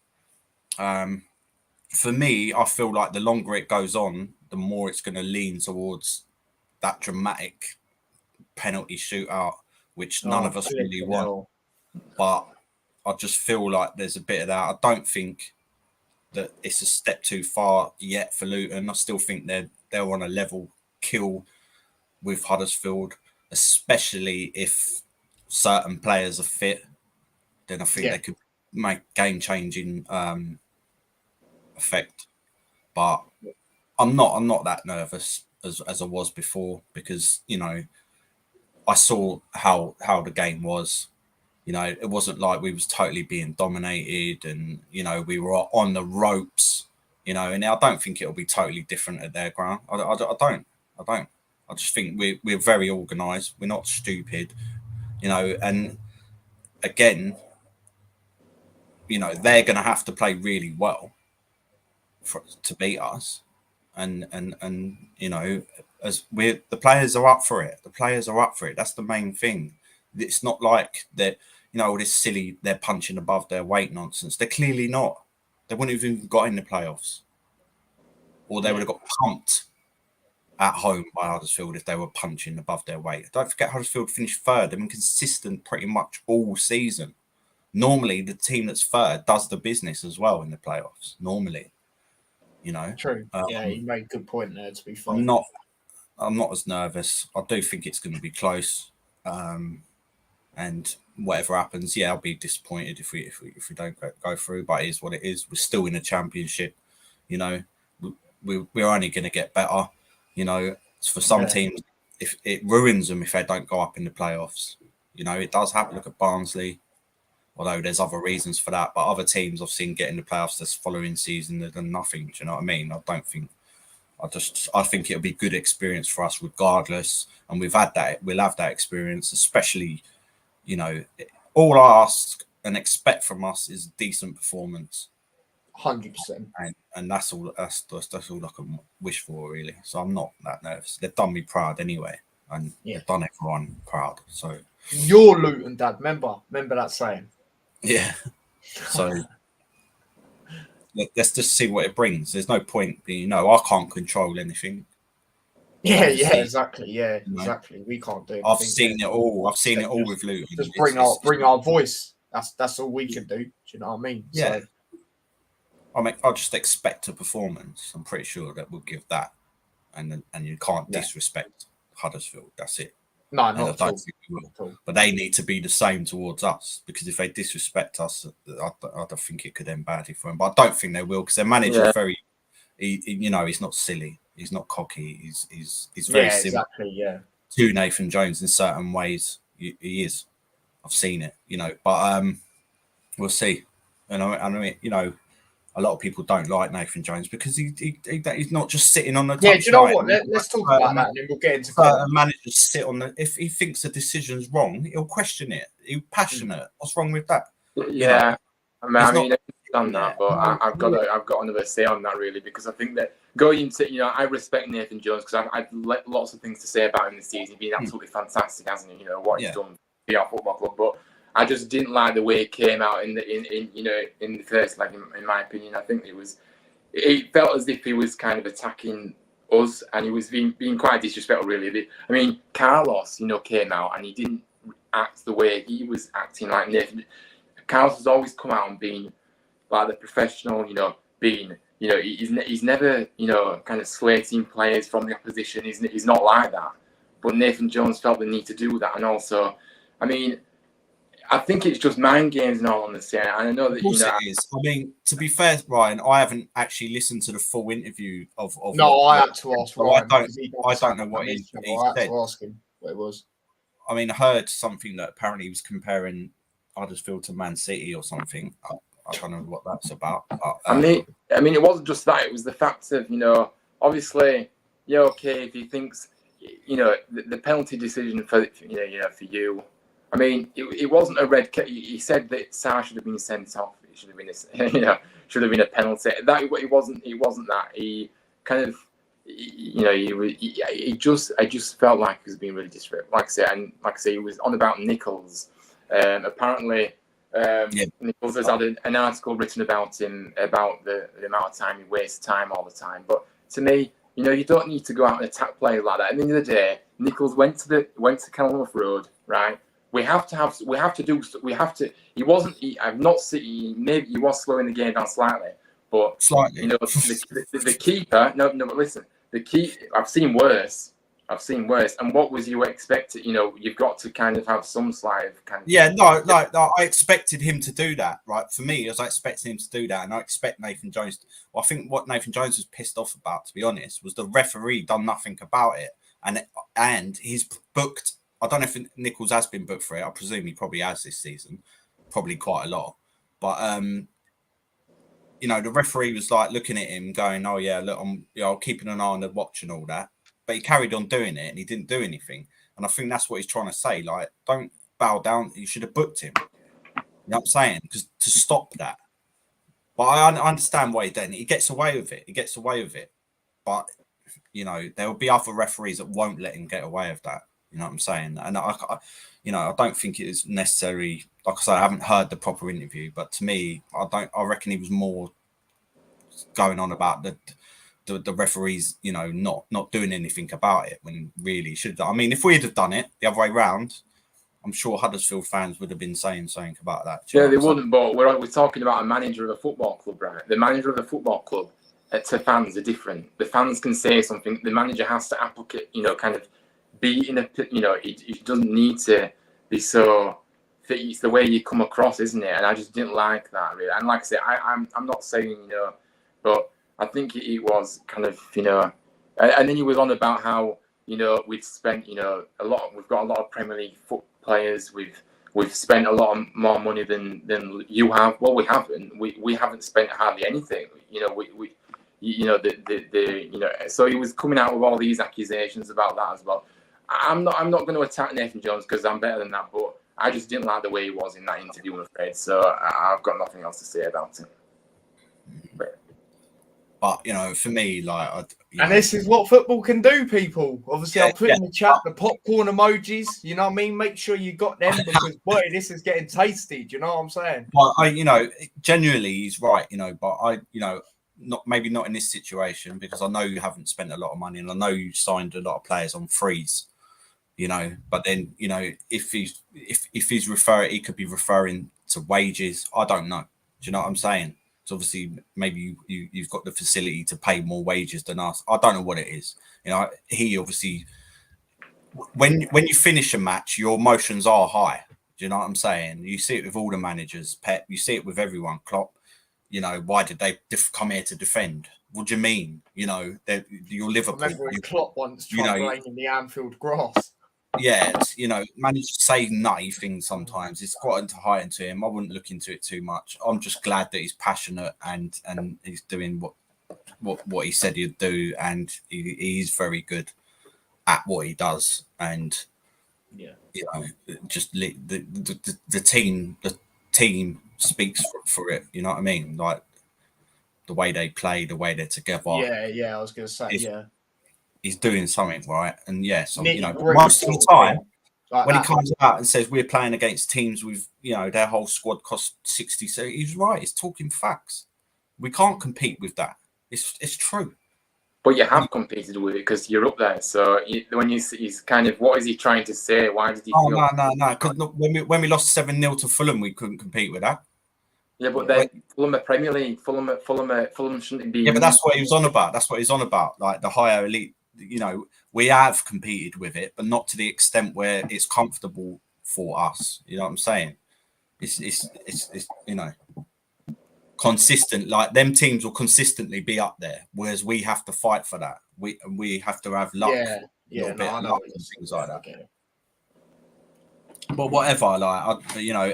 For me, I feel like the longer it goes on, the more it's going to lean towards that dramatic penalty shootout, which none of us really want. But I just feel like there's a bit of that. I don't think that it's a step too far yet for Luton. I still think they're on a level kill with Huddersfield, especially if certain players are fit. Then I think they could make game-changing effect. But I'm not that nervous as I was before because, you know, I saw how the game was. You know, it wasn't like we was totally being dominated and, you know, we were on the ropes, you know, and I don't think it'll be totally different at their ground. I don't. I just think we're very organised. We're not stupid, you know, and again, you know, they're going to have to play really well to beat us. And you know, as the players are up for it. The players are up for it. That's the main thing. It's not like that, you know, all this silly they're punching above their weight nonsense. They're clearly not. They wouldn't have even got in the playoffs, or they would have got pumped at home by Huddersfield if they were punching above their weight. Don't forget, Huddersfield finished third. They've been consistent pretty much all season. Normally, the team that's third does the business as well in the playoffs. Normally, you know. True. Yeah, you made a good point there. To be fair, I'm not as nervous. I do think it's going to be close. And whatever happens, I'll be disappointed if we don't go through. But it is what it is. We're still in a championship. You know, we're only going to get better. You know, for some teams, if it ruins them if they don't go up in the playoffs. You know, it does happen. Look at Barnsley. Although there's other reasons for that, but other teams I've seen get in the playoffs this following season, they've done nothing. Do you know what I mean? I think it'll be good experience for us regardless, and we'll have that experience, especially, you know, all I ask and expect from us is decent performance. 100%. And that's all I can wish for, really. So I'm not that nervous. They've done me proud anyway, and they've done everyone proud. So you're Luton, Dad. Remember that saying. Yeah. So let's just see what it brings. There's no point being, I can't control anything. Yeah, exactly. Yeah, exactly. We can't do it. I've seen it all. I've seen it all with Luton. Just bring our voice. That's all we can do. Do you know what I mean? Yeah. So, I'll just expect a performance. I'm pretty sure that we'll give that, and you can't disrespect Huddersfield. That's it. No, not at all. But they need to be the same towards us, because if they disrespect us, I don't think it could end badly for them. But I don't think they will, because their manager is he's not silly, he's not cocky, he's very similar to Nathan Jones in certain ways. He is. I've seen it, but we'll see. And I mean, a lot of people don't like Nathan Jones because he's not just sitting on the touchline. Yeah, do you know what? Let's talk about that, and then we'll get into managers sit on the. If he thinks the decision's wrong, he'll question it. He's passionate. What's wrong with that? Yeah, I mean, I've done that, but I've got another say on that, really, because I think that going into, I respect Nathan Jones because I've lots of things to say about him this season. He's been absolutely fantastic, hasn't he? What he's done for our football club, but I just didn't like the way it came out in the first leg. In my opinion, I think it felt as if he was kind of attacking us, and he was being quite disrespectful, really. I mean, Carlos, came out and he didn't act the way he was acting like Nathan. Carlos has always come out and been like the professional, he's never, kind of slating players from the opposition. He's not like that. But Nathan Jones felt the need to do that, and also, I mean, I think it's just mind games in all honesty. And I know that, Of course it is. I mean, to be fair, Ryan, I haven't actually listened to the full interview of No, I had to ask Ryan. I don't know what he I had said. to ask him what it was. I mean, I heard something that apparently he was comparing Huddersfield to Man City or something. I don't know what that's about. But, I mean, it wasn't just that. It was the fact of, obviously, okay, if he thinks, the penalty decision for you. I mean, it wasn't a red card. He said that Sarr should have been sent off. It should have been should have been a penalty. That it wasn't that. He kind of, I just felt like he was being really disrespectful. Like I say, he was on about Nichols. Apparently, Nichols has had an article written about him about the amount of time he wastes time all the time. But to me, you don't need to go out and attack players like that. At the end of the day, Nichols went to Kenilworth Road, right? He wasn't. I've not seen. Maybe he was slowing the game down slightly, but slightly. The keeper. No, but listen. I've seen worse. And what was you expected? You've got to kind of have some slight of kind of. Yeah, no. I expected him to do that, right? For me, I expected him to do that, and I expect Nathan Jones. I think what Nathan Jones was pissed off about, to be honest, was the referee done nothing about it, and he's booked. I don't know if Nichols has been booked for it. I presume he probably has this season, probably quite a lot. But the referee was like looking at him, going, "Oh yeah, look, I'm keeping an eye on the watch and all that." But he carried on doing it, and he didn't do anything. And I think that's what he's trying to say. Like, don't bow down. You should have booked him. You know what I'm saying? Because to stop that. But I understand why he didn't. He gets away with it. But there will be other referees that won't let him get away with that. You know what I'm saying? And I don't think it is necessary. Like I say, I haven't heard the proper interview, but to me, I reckon he was more going on about the referees, not doing anything about it when really he should have. I mean, if we'd have done it the other way round, I'm sure Huddersfield fans would have been saying something about that. Yeah, they wouldn't. But we're talking about a manager of a football club, right? The manager of a football club to fans are different. The fans can say something. The manager has to applicate, kind of be in a, he doesn't need to be so. It's the way you come across, isn't it? And I just didn't like that really. And like I say, I'm not saying but I think it was kind of and then he was on about how we'd spent a lot. We've got a lot of Premier League foot players. We've spent a lot more money than you have. Well, we haven't. We haven't spent hardly anything. So he was coming out with all these accusations about that as well. I'm not going to attack Nathan Jones because I'm better than that, but I just didn't like the way he was in that interview, I'm afraid. So I've got nothing else to say about him. But for me, this is what football can do, people. Obviously, I'll put in the chat the popcorn emojis. You know what I mean? Make sure you got them because boy, this is getting tasty. Do you know what I'm saying? But genuinely, he's right. But maybe not in this situation because I know you haven't spent a lot of money and I know you signed a lot of players on freeze. But then if he's referring, he could be referring to wages. I don't know. Do you know what I'm saying? So obviously, maybe you've got the facility to pay more wages than us. I don't know what it is. He obviously, when you finish a match, your emotions are high. Do you know what I'm saying? You see it with all the managers, Pep. You see it with everyone, Klopp. Why did they come here to defend? What do you mean? You're Liverpool. I remember when Klopp once tried playing in the Anfield grass. Yeah, managers say nutty things sometimes. It's quite high into him. I wouldn't look into it too much. I'm just glad that he's passionate and he's doing what he said he'd do, and he's very good at what he does. And just the team speaks for it. You know what I mean? Like the way they play, the way they're together. Yeah. I was going to say, he's doing something right, and most of the time when he comes out and says we're playing against teams with their whole squad cost 60, so he's right. He's talking facts. We can't compete with that. It's true. But you have competed with it because you're up there. So when he's kind of, what is he trying to say? Why did he? Oh no! Because when we lost 7-0 to Fulham, we couldn't compete with that. Yeah, but then Fulham are Premier League. Fulham shouldn't be. Yeah, but that's what he was on about. Like the higher elite. We have competed with it, but not to the extent where it's comfortable for us. You know what I'm saying? It's consistent. Like them teams will consistently be up there, whereas we have to fight for that. We have to have luck, Yeah, little no, bit I of know luck what and you're things saying. like that. Okay. But whatever,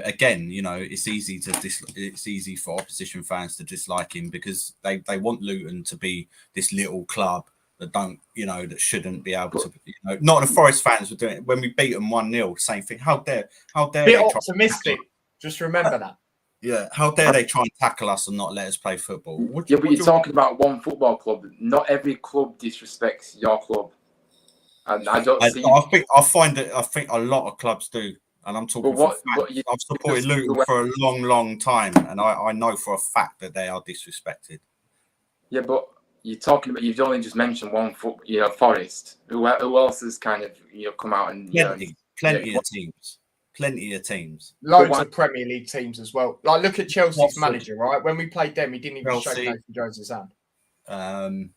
again, it's easy it's easy for opposition fans to dislike him because they want Luton to be this little club that that shouldn't be able to, not the Forest fans were doing it when we beat them 1-0, same thing. How dare Bit they optimistic. Just remember that. Yeah, how dare they try and tackle us and not let us play football? But you're talking about one football club. Not every club disrespects your club, and I don't see. I think a lot of clubs do, and I'm talking for fans. I've supported Luton for a long, long time, and I know for a fact that they are disrespected. Yeah, but you're talking about. You've only just mentioned one Forest. Who else has kind of come out and plenty of teams. Plenty of teams. Loads of Premier League teams as well. Like, look at Chelsea's manager, right? When we played them, he didn't even shake Nathan Jones' hand.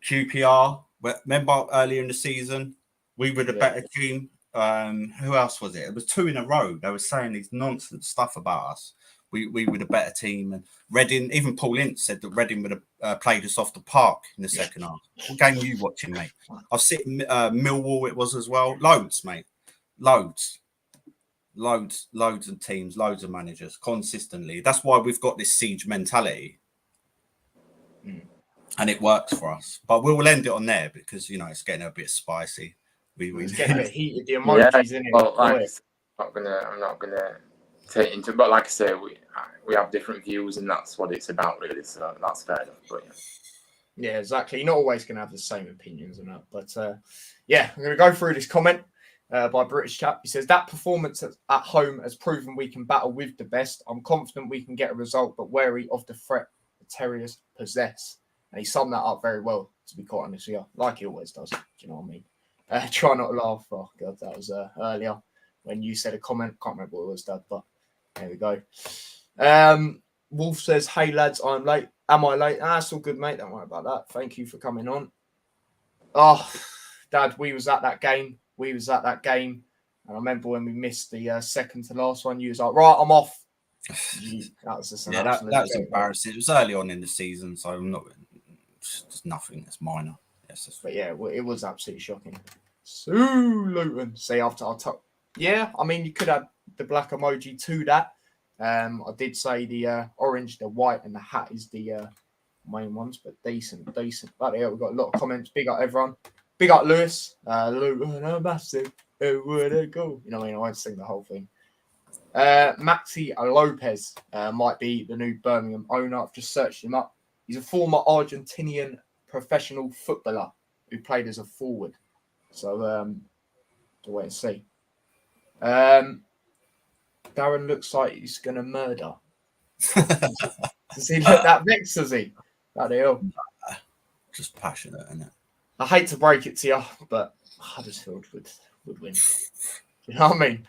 QPR, remember earlier in the season, we were the better team. Who else was it? It was 2 in a row. They were saying these nonsense stuff about us. We were the better team. And Reading, even Paul Ince said that Reading would have played us off the park in the second half. What game are you watching, mate? I've seen Millwall, it was as well. Loads, mate. Loads of teams, loads of managers consistently. That's why we've got this siege mentality, and it works for us. But we'll end it on there because it's getting a bit spicy. It's getting a bit heated. The emojis in it. Well, I'm not gonna take into. But like I say, we have different views, and that's what it's about, really. So that's fair enough. But yeah, exactly. You're not always going to have the same opinions and that. But I'm going to go through this comment. By British chap. He says, that performance at home has proven we can battle with the best. I'm confident we can get a result, but wary of the threat the Terriers possess. And he summed that up very well, to be quite honest with you, like he always does. Do you know what I mean? Try not to laugh. Oh, God, that was earlier when you said a comment. Can't remember what it was, Dad, but there we go. Wolf says, hey, lads, I'm late. Am I late? It's all good, mate. Don't worry about that. Thank you for coming on. Oh, Dad, we was at that game. And I remember when we missed the second to last one, you was like, right, I'm off. That was just that was embarrassing. It was early on in the season, so I'm not. It's nothing. It's minor. Yes, but yeah, it was absolutely shocking. So Luton. See, I mean, you could add the black emoji to that. I did say the orange, the white, and the hat is the main ones, but decent. But yeah, we've got a lot of comments. Big up everyone. Big up Lewis. Luton, massive. Where'd it go? You know what I mean? I won't sing the whole thing. Maxi Lopez might be the new Birmingham owner. I've just searched him up. He's a former Argentinian professional footballer who played as a forward. So, to wait and see. Darren looks like he's going to murder. Does he look that vexed, does he? Bloody hell. Just passionate, isn't it? I hate to break it to you, but Huddersfield would win. You know what I mean?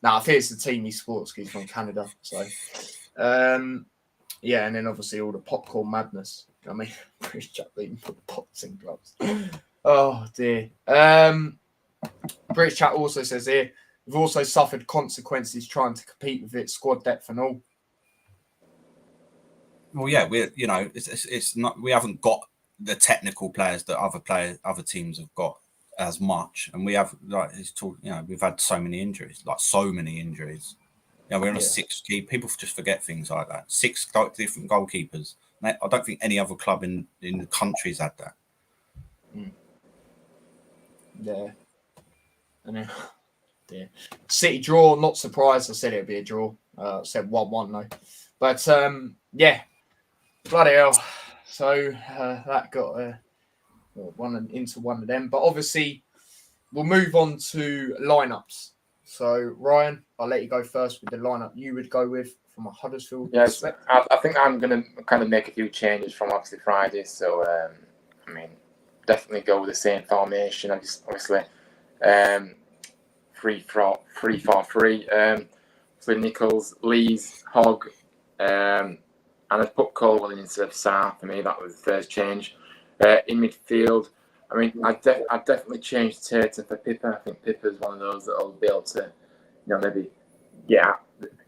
I think it's the team he supports because he's from Canada. So, and then obviously all the popcorn madness. You know what I mean? British chap even put boxing gloves. Oh, dear. British chat also says here, we've also suffered consequences trying to compete with it, squad depth and all. Well, yeah, it's not. We haven't got the technical players that other teams have got as much, and we have we've had so many injuries. We're on a 6 key. People just forget things like that. 6 different goalkeepers. I don't think any other club in the country's had that. Yeah, and then City draw. Not surprised. I said it'd be a draw. I said 1-1 though, but bloody hell. So that got into one of them. But obviously, we'll move on to lineups. So, Ryan, I'll let you go first with the lineup you would go with from a Huddersfield perspective. I think I'm going to kind of make a few changes from obviously Friday. So, definitely go with the same formation. I just obviously 3-4-3. So Nichols, Lees, Hogg, and I've put Colwell instead of Sarr. For me, that was the first change. In midfield, I'd definitely changed Tatum for Pippa. I think Pippa's one of those that will be able to, maybe get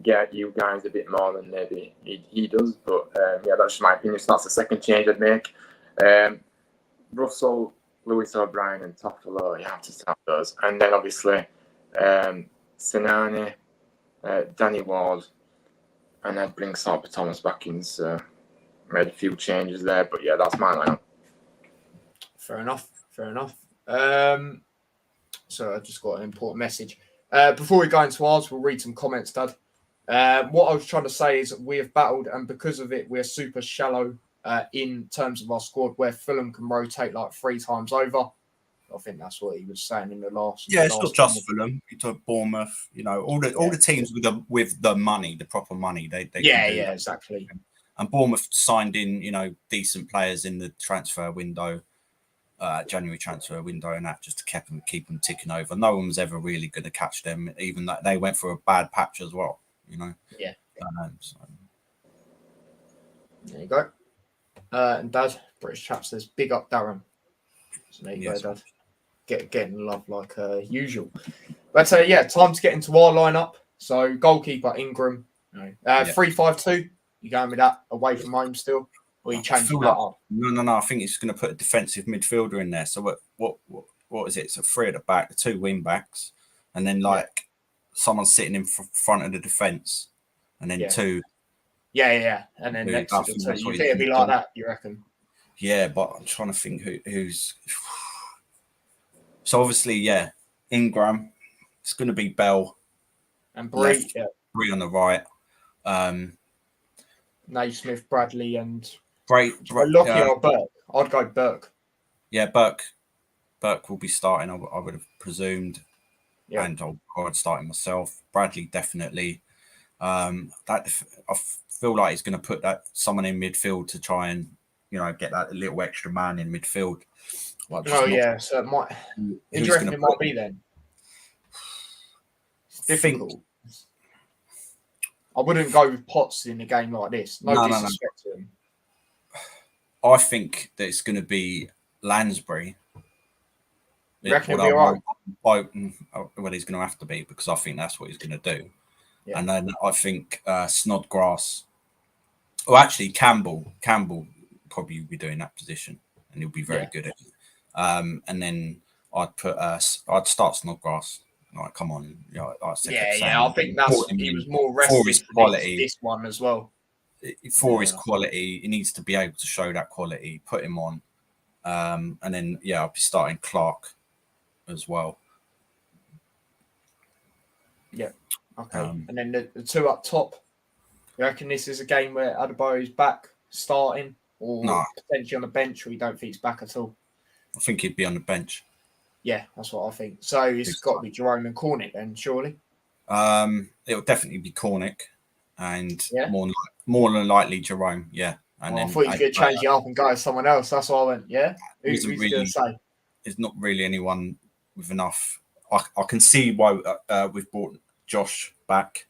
get you guys a bit more than maybe he does. But yeah, that's just my opinion. So that's the second change I'd make. Russell, Lewis O'Brien, and Toffolo, you have to start those. And then obviously Sinani, Danny Ward, and I'd bring Sarper Thomas back in. So made a few changes there. But yeah, that's my lineup. Fair enough. So I just got an important message. Before we go into ours, we'll read some comments, Dad. What I was trying to say is we have battled, and because of it, we're super shallow in terms of our squad, where Fulham can rotate like 3 times over. I think that's what he was saying in the last. Yeah, it's not just Fulham. You talk Bournemouth. You know, all the teams with the money, the proper money. They exactly. And Bournemouth signed in, you know, decent players in the transfer window. January transfer window, and that just to keep them ticking over. No one was ever really going to catch them, even that they went for a bad patch as well. You know. Yeah. So. There you go. And Dad, British chap says, "Big up, Darren." So there you go, Dad. Getting love like usual. But yeah, time to get into our lineup. So goalkeeper Ingram, 3-5-2. You going with that away from home still? Or you changing that up? No. I think he's going to put a defensive midfielder in there. So what is it? So 3 at the back, the 2 wing backs, and then someone sitting in front of the defence, and then 2. Yeah. And then next to the 2. You think it'd be like that, you reckon? Yeah, but I'm trying to think who's. So obviously, Ingram. It's going to be Bell and Bree. Bree on the right. Naismith, Bradley, and Lockie or Burke. I'd go Burke. Yeah, Burke will be starting. I would have presumed, and I'd start him myself. Bradley definitely. I feel like he's going to put someone in midfield to try and get that little extra man in midfield. So it might. Who do you reckon it might be then? It's difficult. I wouldn't go with Potts in a game like this. No disrespect to him. I think that it's going to be Lansbury. You reckon he'll be all right? Well, he's going to have to be, because I think that's what he's going to do. Yeah. And then I think Snodgrass. Well, actually, Campbell probably will be doing that position, and he'll be very good at it. And then I'd start Snodgrass. Like, come on, I think he was more rested for his quality. This one as well. For his quality, he needs to be able to show that quality. Put him on, and then I'll be starting Clark as well. Yeah. Okay. And then the 2 up top. You reckon this is a game where Adebayo is back starting, or potentially on the bench, or you don't think he's back at all? I think he'd be on the bench. Yeah, that's what I think. So it's got to be Jerome and Cornick then, surely. It'll definitely be Cornick, and more than likely Jerome. Yeah, and then I thought you could change it up and go with someone else. That's what I went. Yeah, who's really, going to say? There's not really anyone with enough. I can see why we've brought Josh back.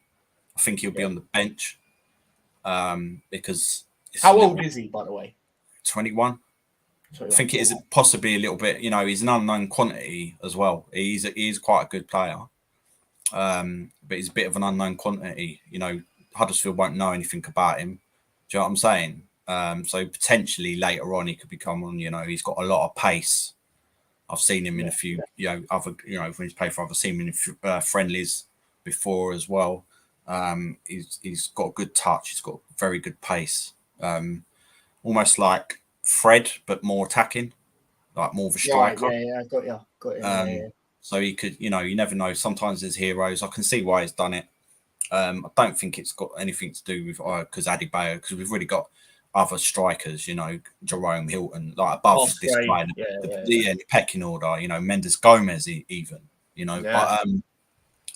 I think he'll be on the bench because. How old is he, by the way? 21. I think it is possibly a little bit, he's an unknown quantity as well. He is quite a good player, but he's a bit of an unknown quantity. Huddersfield won't know anything about him. Do you know what I'm saying? So potentially later on he could become on. He's got a lot of pace. I've seen him in a few, other, when he's played for. I've seen him in friendlies before as well. He's got a good touch. He's got very good pace. Almost like Fred, but more attacking, like more of a striker. Right, yeah, got you. So he could, you never know. Sometimes there's heroes. I can see why he's done it. I don't think it's got anything to do with because Adebayo, because we've really got other strikers, Jerome, Hilton, like above this guy, the pecking order, Mendes Gomez even, But I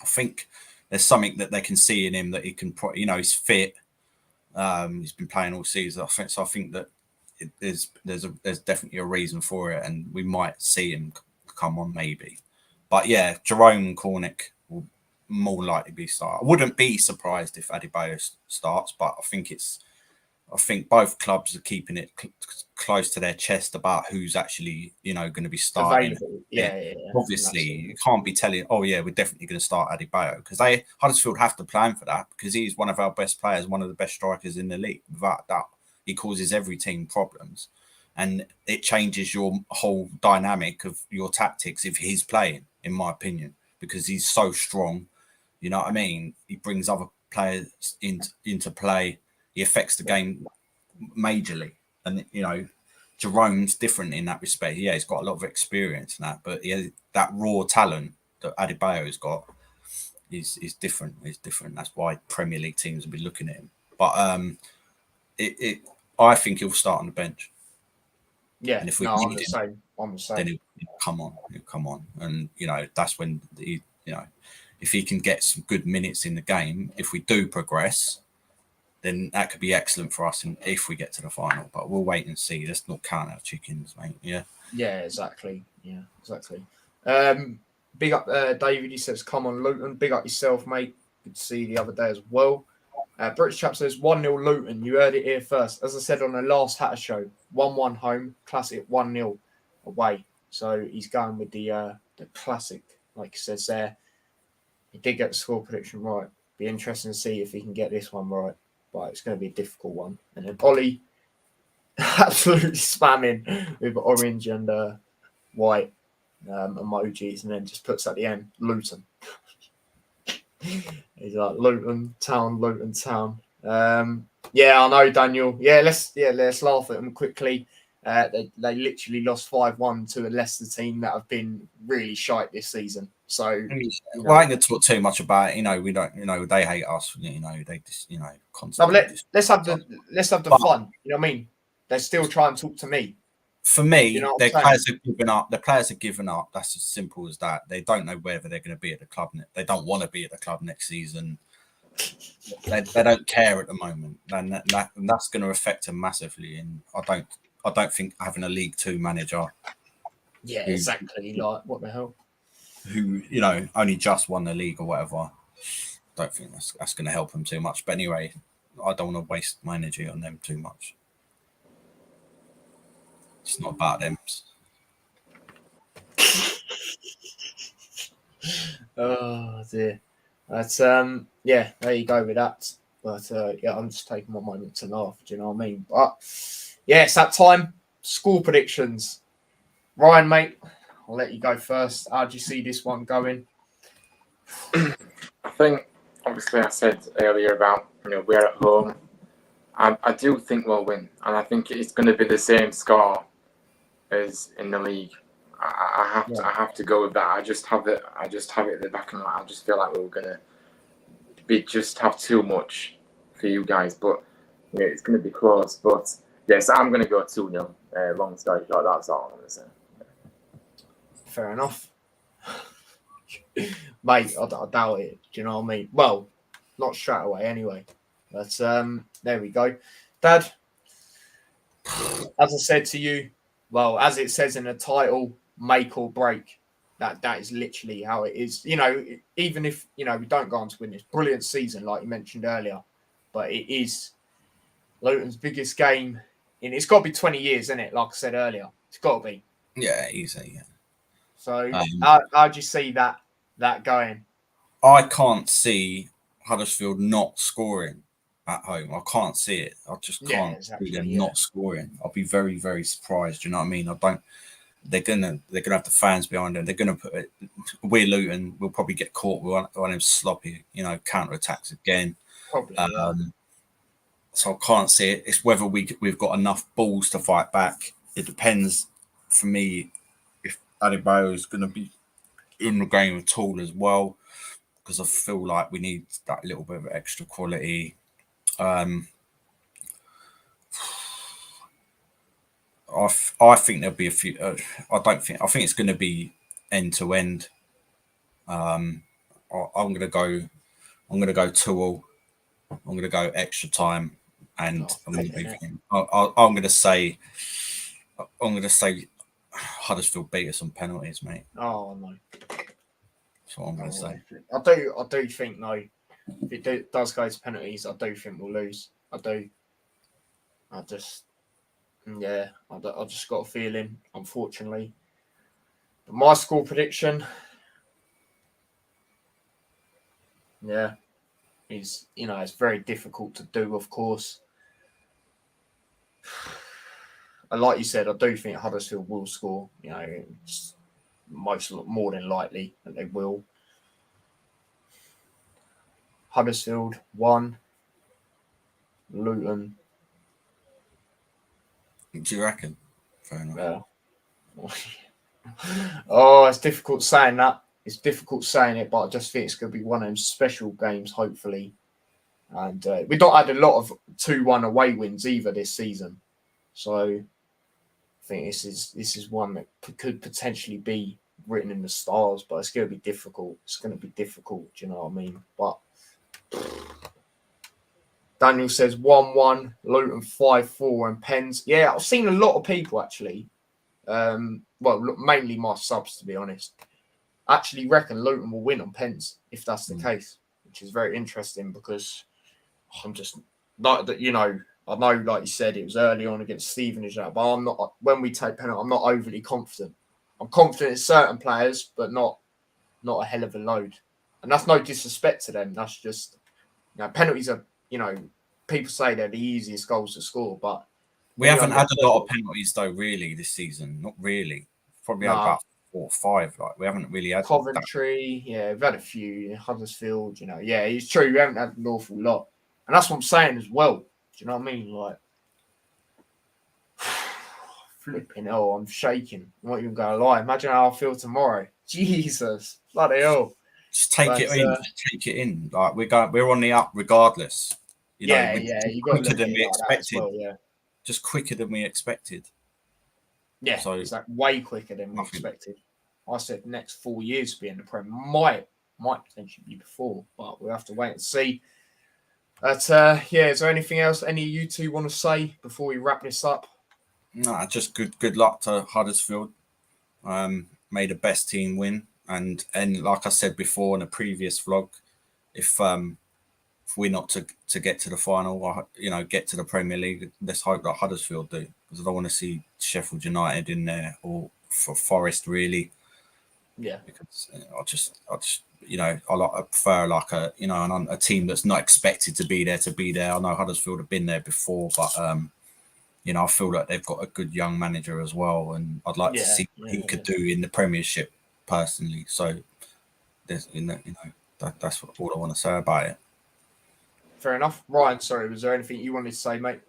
think there's something that they can see in him that he can, he's fit. He's been playing all season. I think that there's definitely a reason for it, and we might see him come on maybe. But yeah, Jerome and Cornick will more likely be start. I wouldn't be surprised if Adebayo starts, but I think I think both clubs are keeping it close to their chest about who's actually, going to be starting. Available. Yeah. Obviously, you can't be telling, oh yeah, we're definitely going to start Adebayo, because Huddersfield have to plan for that, because he's one of our best players, one of the best strikers in the league. Without that, he causes every team problems, and it changes your whole dynamic of your tactics if he's playing, in my opinion, because he's so strong. You know what I mean? He brings other players into play. He affects the game majorly, and Jerome's different in that respect. Yeah, he's got a lot of experience in that, but that raw talent that Adebayo's got is different. It's different. That's why Premier League teams will be looking at him. But I think he'll start on the bench. Yeah, and if we I'm need the him, same. I'm the same. then he'll come on. And that's when if he can get some good minutes in the game, if we do progress, then that could be excellent for us if we get to the final. But we'll wait and see. Let's not count our chickens, mate. Yeah. Yeah, exactly. Big up David. He says, come on, Luton. Big up yourself, mate. Good to see you the other day as well. British Chap says 1-0 Luton. You heard it here first. As I said on the last Hatter show, 1-1 home, classic 1-0 away. So he's going with the classic, like he says there. He did get the score prediction right. Be interesting to see if he can get this one right. But it's going to be a difficult one. And then Ollie absolutely spamming with orange and white emojis, and then just puts at the end Luton. He's like Luton Town. Yeah, I know, Daniel. Let's laugh at them quickly. They literally lost 5-1 to a Leicester team that have been really shite this season. So I ain't gonna talk too much about it. We don't. They hate us. They just constantly. No, let's have the fun. You know what I mean? They still try and talk to me. For me, their players have given up. The players have given up. That's as simple as that. They don't know whether they're going to be at the club. They don't want to be at the club next season. They don't care at the moment, and that's going to affect them massively. And I don't think having a League Two manager. Yeah, exactly. Like, what the hell? Who only just won the league or whatever. Don't think that's going to help them too much. But anyway, I don't want to waste my energy on them too much. It's not about them. Oh dear. That's there you go with that. But I'm just taking my moment to laugh. Do you know what I mean? But yeah, it's that time. Score predictions. Ryan, mate, I'll let you go first. How do you see this one going? I think, obviously, I said earlier about we're at home. I do think we'll win, and I think it's going to be the same score as in the league. I have to go with that. I just have it at the back of my mind. I just feel like we're going to just have too much for you guys, but it's going to be close. But yes, I'm going to go 2-0. Long story short, that's all I'm going to say. Fair enough. Mate, I doubt it. Do you know what I mean? Well, not straight away anyway. But there we go. Dad, as I said to you, well, as it says in the title, make or break. That is literally how it is. Even if, we don't go on to win this brilliant season, like you mentioned earlier, but it is Luton's biggest game. It's got to be 20 years, isn't it? Like I said earlier. It's got to be. Yeah, easy, yeah. So how do you see that going? I can't see Huddersfield not scoring at home. I can't see it. I just can't see them not scoring. I'll be very, very surprised. You know what I mean? They're gonna have the fans behind them. They're gonna put it. We're Luton. We'll probably get caught with one of them sloppy, counter attacks again. Probably. So I can't see it. It's whether we've got enough balls to fight back. It depends for me if Adebayo is going to be in the game at all as well, because I feel like we need that little bit of extra quality. I think there'll be a few. I think it's going to be end to end. I'm going to go 2-2. I'm going to go extra time, and I'm going to say Huddersfield beat us on penalties, mate. Oh no. That's what I'm going to say. I do think no. If it does go to penalties, I do think we'll lose. I do. I just got a feeling, unfortunately. But my score prediction, is, it's very difficult to do, of course. And like you said, I do think Huddersfield will score. It's more than likely that they will. Huddersfield 1, Luton. Do you reckon? Fair enough. It's difficult saying that. It's difficult saying it, but I just think it's going to be one of those special games, hopefully. And we've not had a lot of 2-1 away wins either this season. So I think this is one that could potentially be written in the stars, but it's going to be difficult. It's going to be difficult, do you know what I mean? But Daniel says 1-1, Luton 5-4 and Pens. Yeah, I've seen a lot of people actually, mainly my subs to be honest, actually reckon Luton will win on Pens if that's the case, which is very interesting because I'm just like that, I know, like you said, it was early on against Stevenage, but I'm not. When we take penalty, I'm not overly confident. I'm confident in certain players, but not a hell of a load. And that's no disrespect to them. That's just, penalties are, people say they're the easiest goals to score, but we haven't had a lot of penalties though, really, this season. Not really. Probably had about 4 or 5. Like we haven't really had Coventry. Yeah, we've had a few. Huddersfield. Yeah, it's true. We haven't had an awful lot, and that's what I'm saying as well. Do you know what I mean? Like, flipping hell, I'm shaking. I'm not even going to lie. Imagine how I feel tomorrow. Jesus, bloody hell. Just take it in. Just take it in. Like we're on the up regardless. You got quicker than we expected. Well, yeah. Just quicker than we expected. Yeah, so it's like way quicker than we expected. I said next 4 years to be in the Prem might potentially be before, but we'll have to wait and see. But is there anything else any of you two want to say before we wrap this up? No, just good luck to Huddersfield. Made a best team win, and like I said before in a previous vlog, if we're not to get to the final, or get to the Premier League, let's hope that Huddersfield do, because I don't want to see Sheffield United in there or for Forest really. Yeah, because I just I prefer like a team that's not expected to be there. I know Huddersfield have been there before, but I feel like they've got a good young manager as well, and I'd like to see what he could do in the Premiership personally. So there's that's all I want to say about it. Fair enough. Ryan, sorry, was there anything you wanted to say, mate?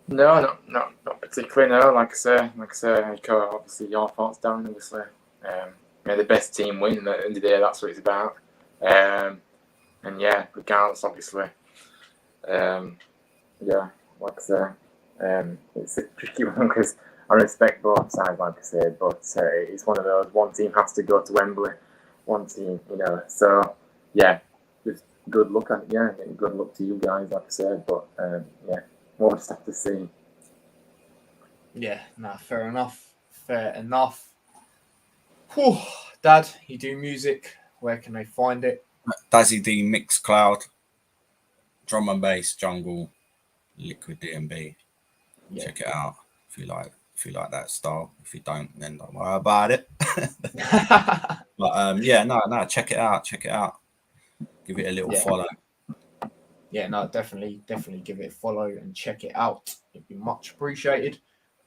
No, not particularly. No, like I say, obviously your thoughts, Darren. Obviously, the best team win. At the end of the day, that's what it's about. And yeah, regardless, obviously, like I say, it's a tricky one because I respect both sides, like I said, but it's one of those. One team has to go to Wembley. One team, So yeah, just good luck and good luck to you guys, like I said. But we'll just have to see. Yeah, fair enough. Whew. Dad, you do music. Where can they find it? Dazzy D Mixcloud, drum and bass, jungle, liquid D&B. Yeah. Check it out if you like that style. If you don't, then don't worry about it. But check it out. Give it a little follow. Yeah, no, definitely give it a follow and check it out. It'd be much appreciated.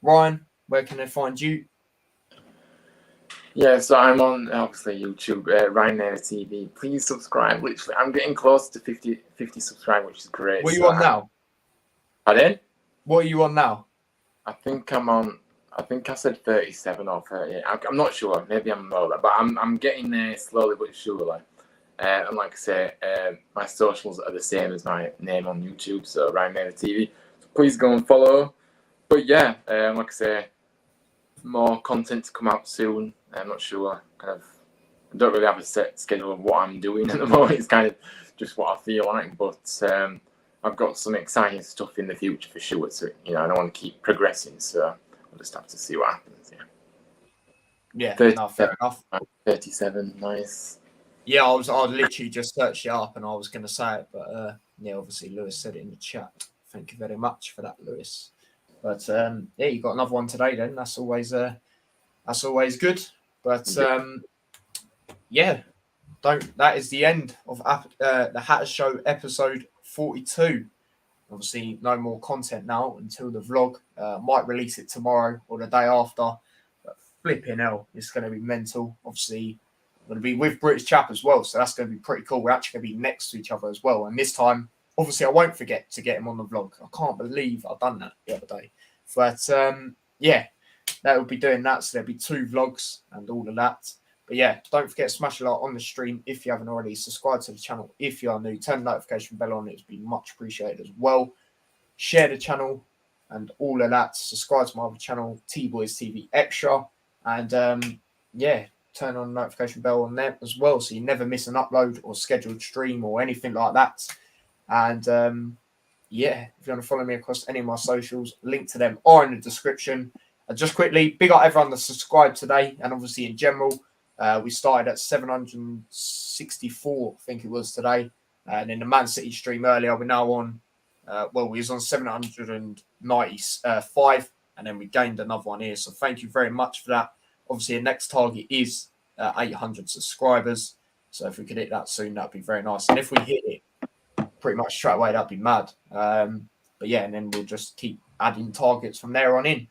Ryan, where can they find you? Yeah, so I'm on obviously YouTube, Ryan Naylor TV. Please subscribe. Literally, I'm getting close to 50 subscribers, which is great. What are you on now? Pardon? What are you on now? I think I said 37 or 38. I'm not sure. Maybe I'm lower, but I'm getting there slowly but surely. And like I say, my socials are the same as my name on YouTube, so Ryan Naylor TV. So please go and follow. But yeah, like I say, more content to come out soon. I'm not sure. I don't really have a set schedule of what I'm doing at the moment. It's kind of just what I feel like. But I've got some exciting stuff in the future for sure. So I don't want to keep progressing. So we'll just have to see what happens. Yeah. Yeah. Fair enough. 37. Nice. Yeah, I literally just searched it up and I was going to say it, but obviously Lewis said it in the chat. Thank you very much for that, Lewis. But yeah, you got another one today. Then that's always good. But yeah, that is the end of the Hatters Show episode 42. Obviously, no more content now until the vlog. Might release it tomorrow or the day after. But flipping hell, it's going to be mental. Obviously, I'm going to be with British Chap as well, so that's going to be pretty cool. We're actually going to be next to each other as well. And this time, obviously, I won't forget to get him on the vlog. I can't believe I've done that the other day. But yeah, that will be doing that. So there'll be 2 vlogs and all of that. But yeah, don't forget to smash a like on the stream if you haven't already. Subscribe to the channel if you are new. Turn the notification bell on. It's been much appreciated as well. Share the channel and all of that. Subscribe to my other channel, T-Boys TV Extra. And yeah, turn on the notification bell on them as well so you never miss an upload or scheduled stream or anything like that. And yeah, if you want to follow me across any of my socials, link to them are in the description. And just quickly, big up everyone that subscribed today, and obviously in general. We started at 764, I think it was today. And in the Man City stream earlier, we're now on, we was on 795, and then we gained another one here. So thank you very much for that. Obviously, the next target is 800 subscribers. So if we could hit that soon, that'd be very nice. And if we hit it pretty much straight away, that'd be mad. But yeah, and then we'll just keep adding targets from there on in.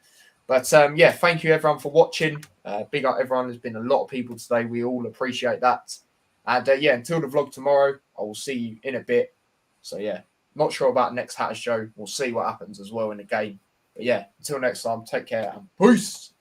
But yeah, thank you everyone for watching. Big up everyone. There's been a lot of people today. We all appreciate that. And yeah, until the vlog tomorrow, I will see you in a bit. So yeah, not sure about next Hatters Show. We'll see what happens as well in the game. But yeah, until next time, take care and peace.